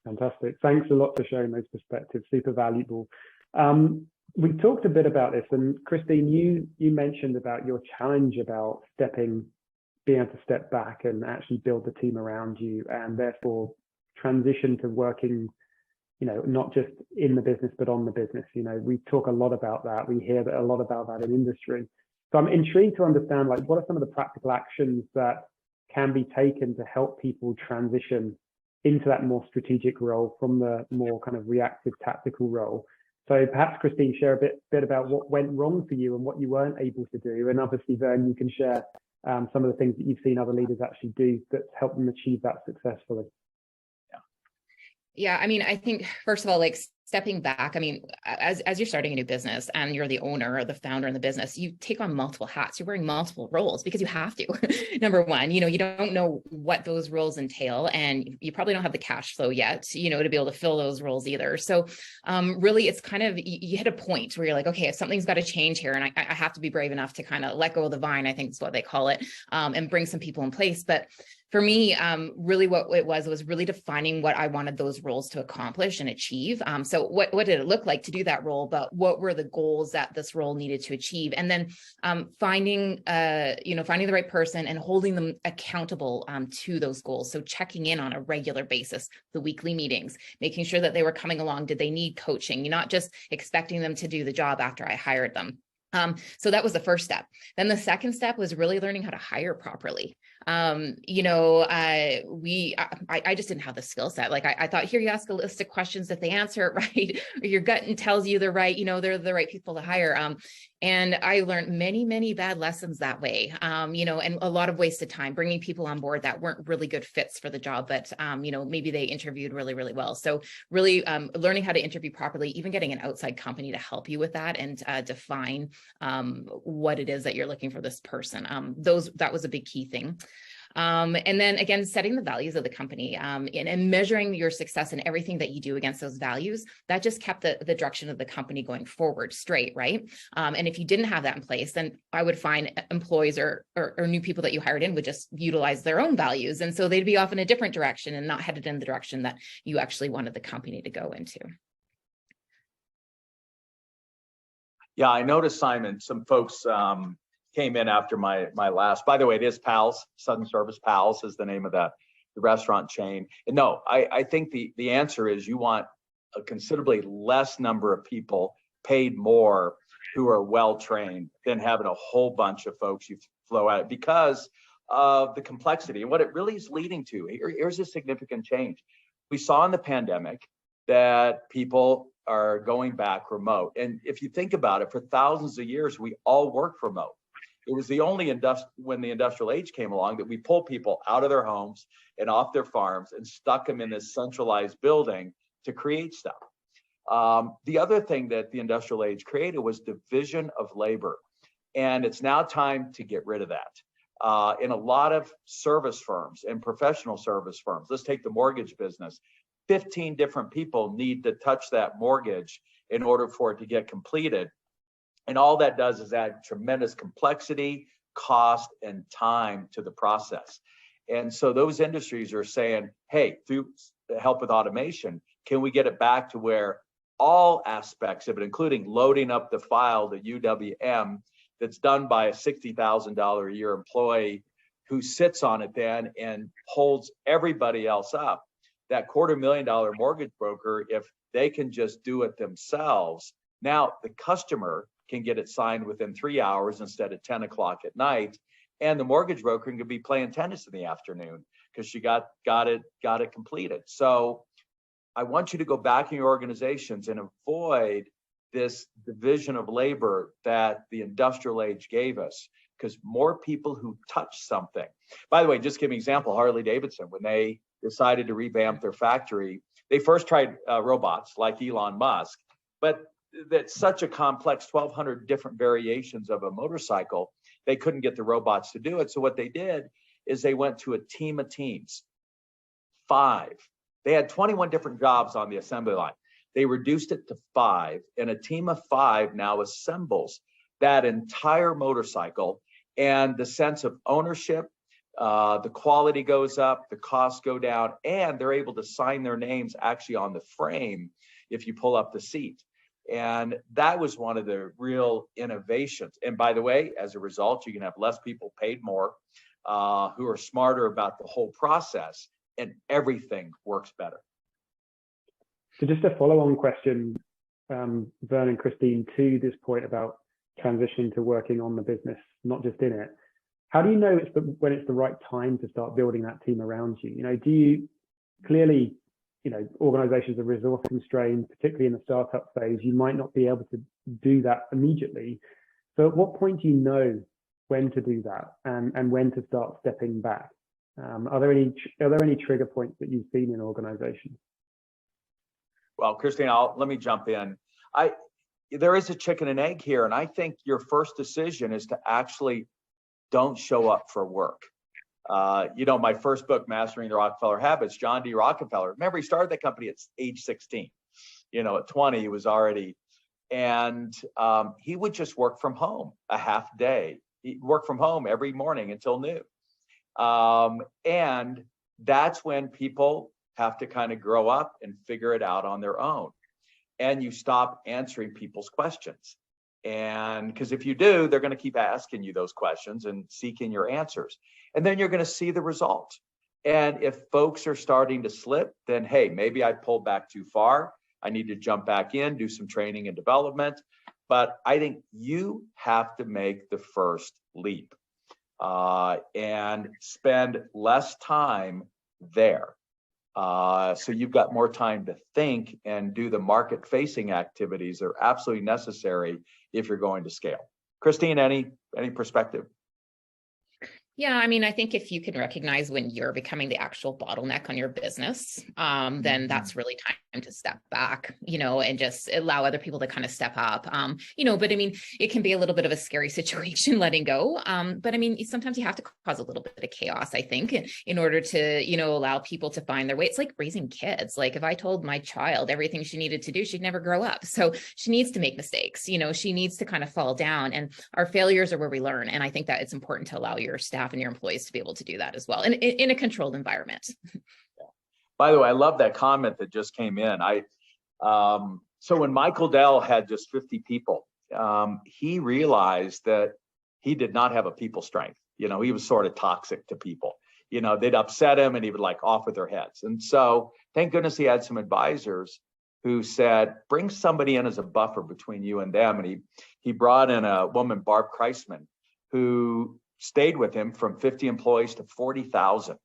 Fantastic. Thanks a lot for sharing those perspectives. Super valuable. We talked a bit about this, and Christine, you mentioned about your challenge about being able to step back and actually build the team around you, and therefore transition to working, not just in the business, but on the business. We talk a lot about that. We hear a lot about that in industry. So I'm intrigued to understand, what are some of the practical actions that can be taken to help people transition into that more strategic role from the more kind of reactive tactical role. So perhaps, Christine, share a bit about what went wrong for you and what you weren't able to do. And obviously, Verne, you can share some of the things that you've seen other leaders actually do that's helped them achieve that successfully. Yeah, I think, first of all, stepping back, as you're starting a new business and you're the owner or the founder in the business, you take on multiple hats. You're wearing multiple roles because you have to. Number one, you don't know what those roles entail, and you probably don't have the cash flow yet, to be able to fill those roles either. So really, it's kind of, you hit a point where you're like, okay, something's got to change here, and I have to be brave enough to kind of let go of the vine, I think is what they call it, and bring some people in place. But for me, really what it was really defining what I wanted those roles to accomplish and achieve. So what did it look like to do that role, but what were the goals that this role needed to achieve? And then finding the right person and holding them accountable to those goals. So checking in on a regular basis, the weekly meetings, making sure that they were coming along. Did they need coaching? You're not just expecting them to do the job after I hired them. So that was the first step. Then the second step was really learning how to hire properly. I just didn't have the skill set. I thought, here, you ask a list of questions, if they answer it right, or your gut and tells you they're right, they're the right people to hire. And I learned many, many bad lessons that way, and a lot of wasted time bringing people on board that weren't really good fits for the job, but, maybe they interviewed really, really well. So really learning how to interview properly, even getting an outside company to help you with that and define what it is that you're looking for this person. That was a big key thing. And then again, setting the values of the company and measuring your success and everything that you do against those values, that just kept the direction of the company going forward straight, right? And if you didn't have that in place, then I would find employees or new people that you hired in would just utilize their own values. And so they'd be off in a different direction and not headed in the direction that you actually wanted the company to go into. Yeah, I noticed, Simon, some folks came in after my last, by the way, it is Pals, Sudden Service Pals is the name of the restaurant chain. And no, I think the answer is you want a considerably less number of people paid more who are well-trained than having a whole bunch of folks you flow out because of the complexity. And what it really is leading to, here's a significant change. We saw in the pandemic that people are going back remote. And if you think about it, for thousands of years, we all worked remote. It was the only when the industrial age came along that we pulled people out of their homes and off their farms and stuck them in this centralized building to create stuff. The other thing that the industrial age created was division of labor. And it's now time to get rid of that. In a lot of service firms and professional service firms, let's take the mortgage business, 15 different people need to touch that mortgage in order for it to get completed. And all that does is add tremendous complexity, cost, and time to the process. And so those industries are saying, hey, through the help with automation, can we get it back to where all aspects of it, including loading up the file, the UWM, that's done by a $60,000 a year employee who sits on it then and holds everybody else up. That $250,000 mortgage broker, if they can just do it themselves, now the customer can get it signed within 3 hours instead of 10 o'clock at night. And the mortgage broker can be playing tennis in the afternoon because she got it completed. So I want you to go back in your organizations and avoid this division of labor that the industrial age gave us, because more people who touch something. By the way, just give me an example, Harley Davidson, when they decided to revamp their factory, they first tried robots like Elon Musk, but that's such a complex 1,200 different variations of a motorcycle, they couldn't get the robots to do it. So what they did is they went to a team of teams, 5. They had 21 different jobs on the assembly line. They reduced it to 5, and a team of 5 now assembles that entire motorcycle, and the sense of ownership, the quality goes up, the costs go down, and they're able to sign their names actually on the frame if you pull up the seat. And that was one of the real innovations. And by the way, as a result, you can have less people paid more who are smarter about the whole process, and everything works better. So just a follow-on question, Verne and Christine, to this point about transitioning to working on the business, not just in it. How do you know when it's the right time to start building that team around you? You know, do you clearly, you know, organizations are resource constrained, particularly in the startup phase, you might not be able to do that immediately. So at what point do you know when to do that and when to start stepping back? Are there any trigger points that you've seen in organizations? Well, Christine, let me jump in. There is a chicken and egg here, and I think your first decision is to actually don't show up for work. You know, my first book, Mastering the Rockefeller Habits, John D. Rockefeller, remember he started that company at age 16. You know, at 20, he was already, and he would just work from home a half day. He'd work from home every morning until noon. And that's when people have to kind of grow up and figure it out on their own. And you stop answering people's questions. And because if you do, they're going to keep asking you those questions and seeking your answers. And then you're going to see the result. And if folks are starting to slip, then, hey, maybe I pulled back too far. I need to jump back in, do some training and development. But I think you have to make the first leap and spend less time there. So you've got more time to think and do the market-facing activities that are absolutely necessary if you're going to scale. Christine, any perspective? Yeah, I mean, I think if you can recognize when you're becoming the actual bottleneck on your business, then that's really time to step back, and just allow other people to kind of step up. But I mean, it can be a little bit of a scary situation letting go. But I mean, sometimes you have to cause a little bit of chaos, I think, in order to, allow people to find their way. It's like raising kids. Like if I told my child everything she needed to do, she'd never grow up. So she needs to make mistakes, she needs to kind of fall down, and our failures are where we learn. And I think that it's important to allow your staff and your employees to be able to do that as well, and in a controlled environment. By the way, I love that comment that just came in. So when Michael Dell had just 50 people, he realized that he did not have a people strength. He was sort of toxic to people. They'd upset him and he would like off with their heads. And so thank goodness he had some advisors who said, bring somebody in as a buffer between you and them. And he brought in a woman, Barb Kreisman, who stayed with him from 50 employees to 40,000.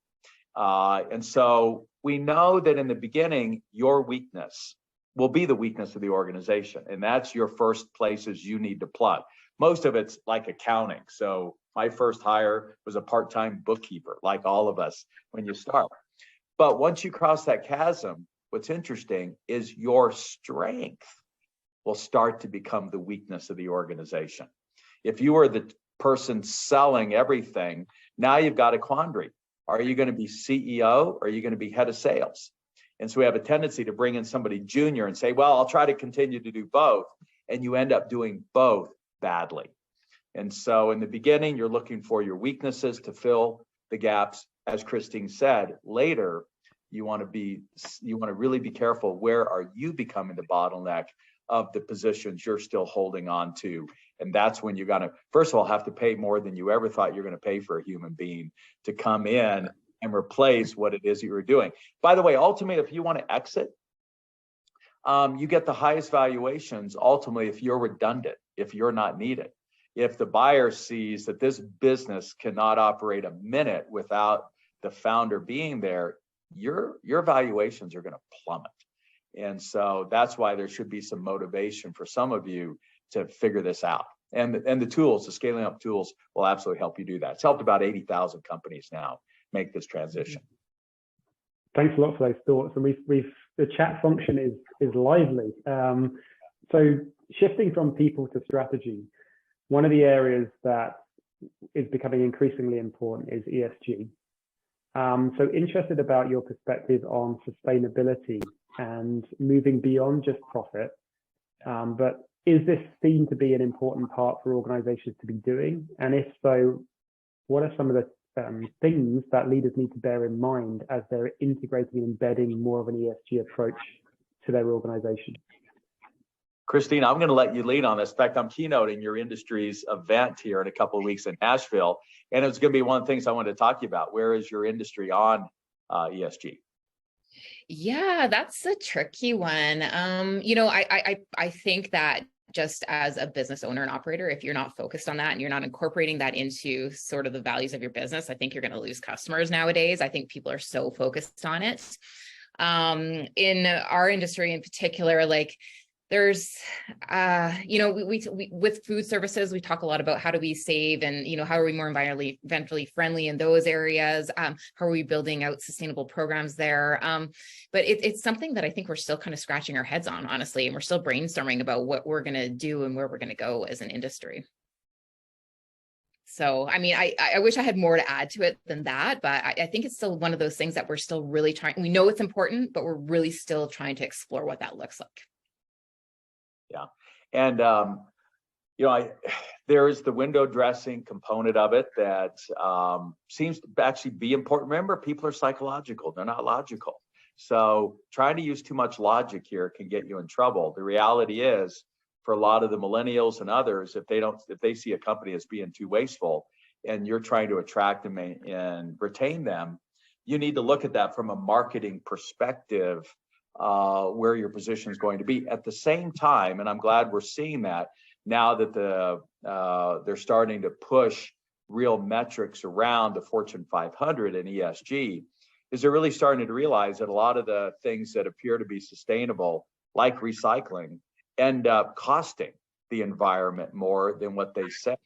And so we know that in the beginning, your weakness will be the weakness of the organization. And that's your first places you need to plug. Most of it's like accounting. So my first hire was a part-time bookkeeper, like all of us when you start. But once you cross that chasm, what's interesting is your strength will start to become the weakness of the organization. If you are the person selling everything, now you've got a quandary. Are you going to be CEO or are you going to be head of sales? And so we have a tendency to bring in somebody junior and say, well, I'll try to continue to do both. And you end up doing both badly. And so in the beginning, you're looking for your weaknesses to fill the gaps. As Christine said, later, you want to really be careful. Where are you becoming the bottleneck of the positions you're still holding on to? And that's when you're going to, first of all, have to pay more than you ever thought you're going to pay for a human being to come in and replace what it is that you were doing. By the way, ultimately, if you want to exit, you get the highest valuations ultimately if you're redundant, if you're not needed. If the buyer sees that this business cannot operate a minute without the founder being there, your valuations are going to plummet. And so that's why there should be some motivation for some of you to figure this out. And the tools, the scaling up tools will absolutely help you do that. It's helped about 80,000 companies now make this transition. Thanks a lot for those thoughts. And the chat function is lively. So shifting from people to strategy, one of the areas that is becoming increasingly important is ESG. So interested about your perspective on sustainability and moving beyond just profit. But is this seen to be an important part for organizations to be doing? And if so, what are some of the things that leaders need to bear in mind as they're integrating and embedding more of an ESG approach to their organization? Christine, I'm going to let you lead on this. In fact, I'm keynoting your industry's event here in a couple of weeks in Nashville. And it's going to be one of the things I wanted to talk to you about. Where is your industry on ESG? Yeah, that's a tricky one. I think that just as a business owner and operator, if you're not focused on that and you're not incorporating that into sort of the values of your business, I think you're going to lose customers nowadays. I think people are so focused on it. In our industry in particular, like there's, we with food services, we talk a lot about how do we save and, how are we more environmentally friendly in those areas? How are we building out sustainable programs there? But it's something that I think we're still kind of scratching our heads on, honestly, and we're still brainstorming about what we're going to do and where we're going to go as an industry. So, I mean, I wish I had more to add to it than that, but I think it's still one of those things that we're still really trying. We know it's important, but we're really still trying to explore what that looks like. Yeah. And, there is the window dressing component of it that seems to actually be important. Remember, people are psychological. They're not logical. So trying to use too much logic here can get you in trouble. The reality is, for a lot of the millennials and others, if they see a company as being too wasteful and you're trying to attract them and retain them, you need to look at that from a marketing perspective, where your position is going to be. At the same time, and I'm glad we're seeing that now that they're starting to push real metrics around the Fortune 500 and ESG, is they're really starting to realize that a lot of the things that appear to be sustainable, like recycling, end up costing the environment more than what they say.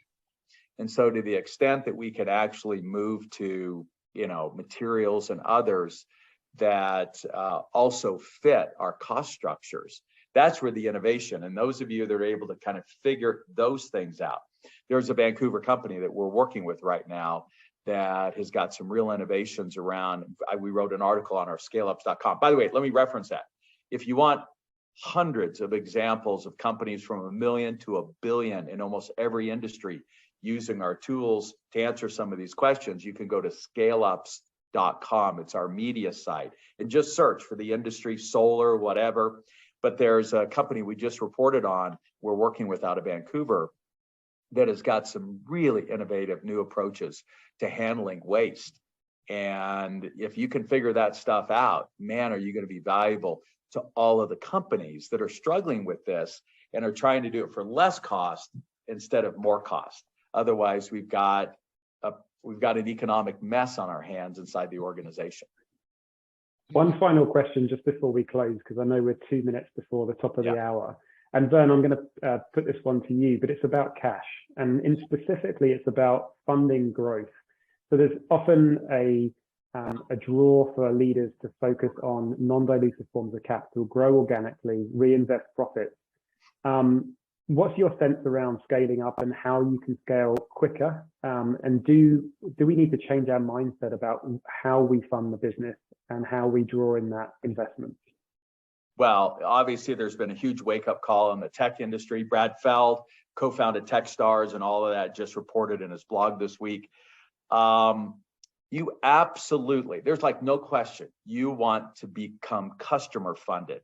And so to the extent that we can actually move to, materials and others that also fit our cost structures. That's where the innovation, and those of you that are able to kind of figure those things out. There's a Vancouver company that we're working with right now that has got some real innovations around. We wrote an article on our scaleups.com. By the way, let me reference that. If you want hundreds of examples of companies from $1 million to $1 billion in almost every industry using our tools to answer some of these questions, you can go to scaleups.com. It's our media site, and just search for the industry, solar, whatever. But there's a company we just reported on, we're working with out of Vancouver, that has got some really innovative new approaches to handling waste. And if you can figure that stuff out, man, are you going to be valuable to all of the companies that are struggling with this and are trying to do it for less cost instead of more cost. Otherwise, we've got an economic mess on our hands inside the organization. One final question just before we close, because I know we're 2 minutes before the top of the hour. And Verne, I'm going to put this one to you, but it's about cash. And specifically, it's about funding growth. So there's often a draw for leaders to focus on non-dilutive forms of capital, grow organically, reinvest profits. What's your sense around scaling up and how you can scale quicker? And do we need to change our mindset about how we fund the business and how we draw in that investment? Well, obviously, there's been a huge wake-up call in the tech industry. Brad Feld, co-founded Techstars and all of that, just reported in his blog this week. You absolutely, there's like no question, you want to become customer funded.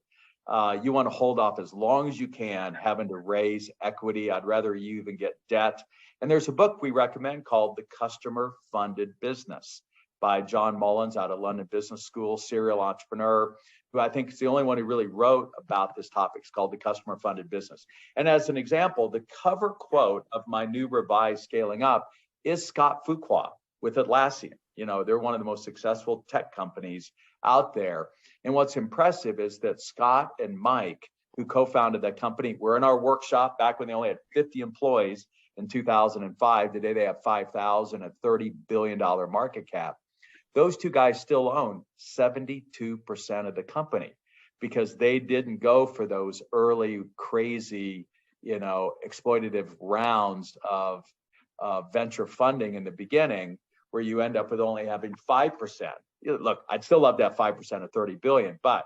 You want to hold off as long as you can, having to raise equity. I'd rather you even get debt. And there's a book we recommend called The Customer Funded Business by John Mullins out of London Business School, serial entrepreneur, who I think is the only one who really wrote about this topic. It's called The Customer Funded Business. And as an example, the cover quote of my new revised Scaling Up is Scott Fuqua with Atlassian. You know, they're one of the most successful tech companies out there. And what's impressive is that Scott and Mike, who co-founded that company, were in our workshop back when they only had 50 employees in 2005. Today they have 5,000, a $30 billion market cap. Those two guys still own 72% of the company because they didn't go for those early crazy, exploitative rounds of venture funding in the beginning, where you end up with only having 5%. Look, I'd still love to have 5% of 30 billion, but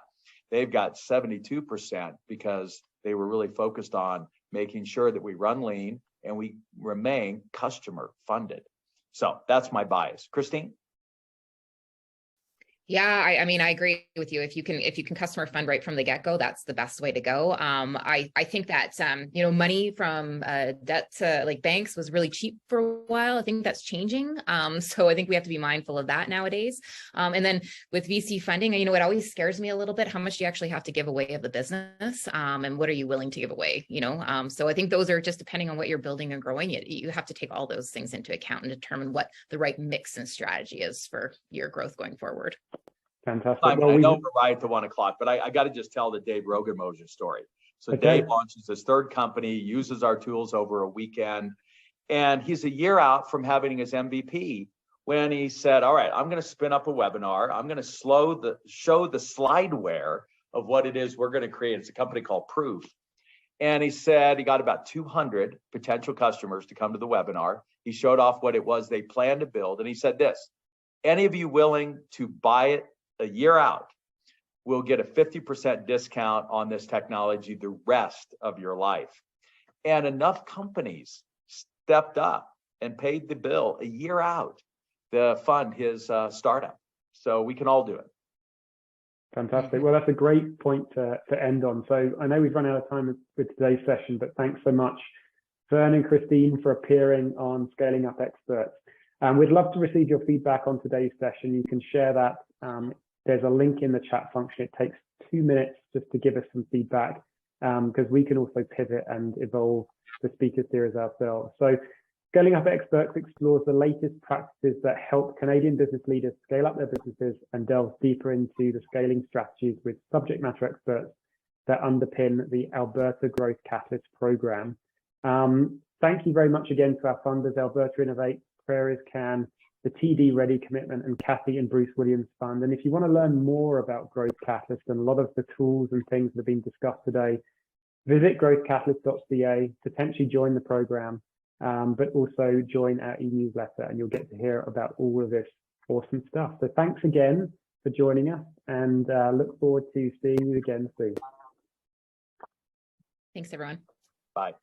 they've got 72% because they were really focused on making sure that we run lean and we remain customer funded. So that's my bias. Christine? Yeah, I mean, I agree with you. If you can customer fund right from the get-go, that's the best way to go. I think that money from debt to like banks was really cheap for a while. I think that's changing. So I think we have to be mindful of that nowadays. And then with VC funding, it always scares me a little bit how much you actually have to give away of the business, and what are you willing to give away? So I think those are just depending on what you're building and growing. You have to take all those things into account and determine what the right mix and strategy is for your growth going forward. Fantastic. I know we're right at 1 o'clock, but I got to just tell the Dave Rogan-Moses story. So okay. Dave launches his third company, uses our tools over a weekend, and he's a year out from having his MVP when he said, all right, I'm going to spin up a webinar. I'm going to show the slideware of what it is we're going to create. It's a company called Proof. And he said he got about 200 potential customers to come to the webinar. He showed off what it was they planned to build. And he said this, any of you willing to buy it a year out will get a 50% discount on this technology the rest of your life. And enough companies stepped up and paid the bill a year out to fund his startup. So we can all do it. Fantastic. Well, that's a great point to end on. So I know we've run out of time with today's session, but thanks so much, Verne and Christine, for appearing on Scaling Up Experts. We'd love to receive your feedback on today's session. You can share that. There's a link in the chat function. It takes 2 minutes just to give us some feedback, because we can also pivot and evolve the speaker series ourselves. So Scaling Up Experts explores the latest practices that help Canadian business leaders scale up their businesses and delves deeper into the scaling strategies with subject matter experts that underpin the Alberta Growth Catalyst program. Thank you very much again to our funders, Alberta Innovate, Prairies Can, the TD Ready Commitment, and Kathy and Bruce Williams Fund. And if you want to learn more about Growth Catalyst and a lot of the tools and things that have been discussed today, visit growthcatalyst.ca, potentially join the program, but also join our e-newsletter, and you'll get to hear about all of this awesome stuff. So thanks again for joining us, and look forward to seeing you again soon. Thanks, everyone. Bye.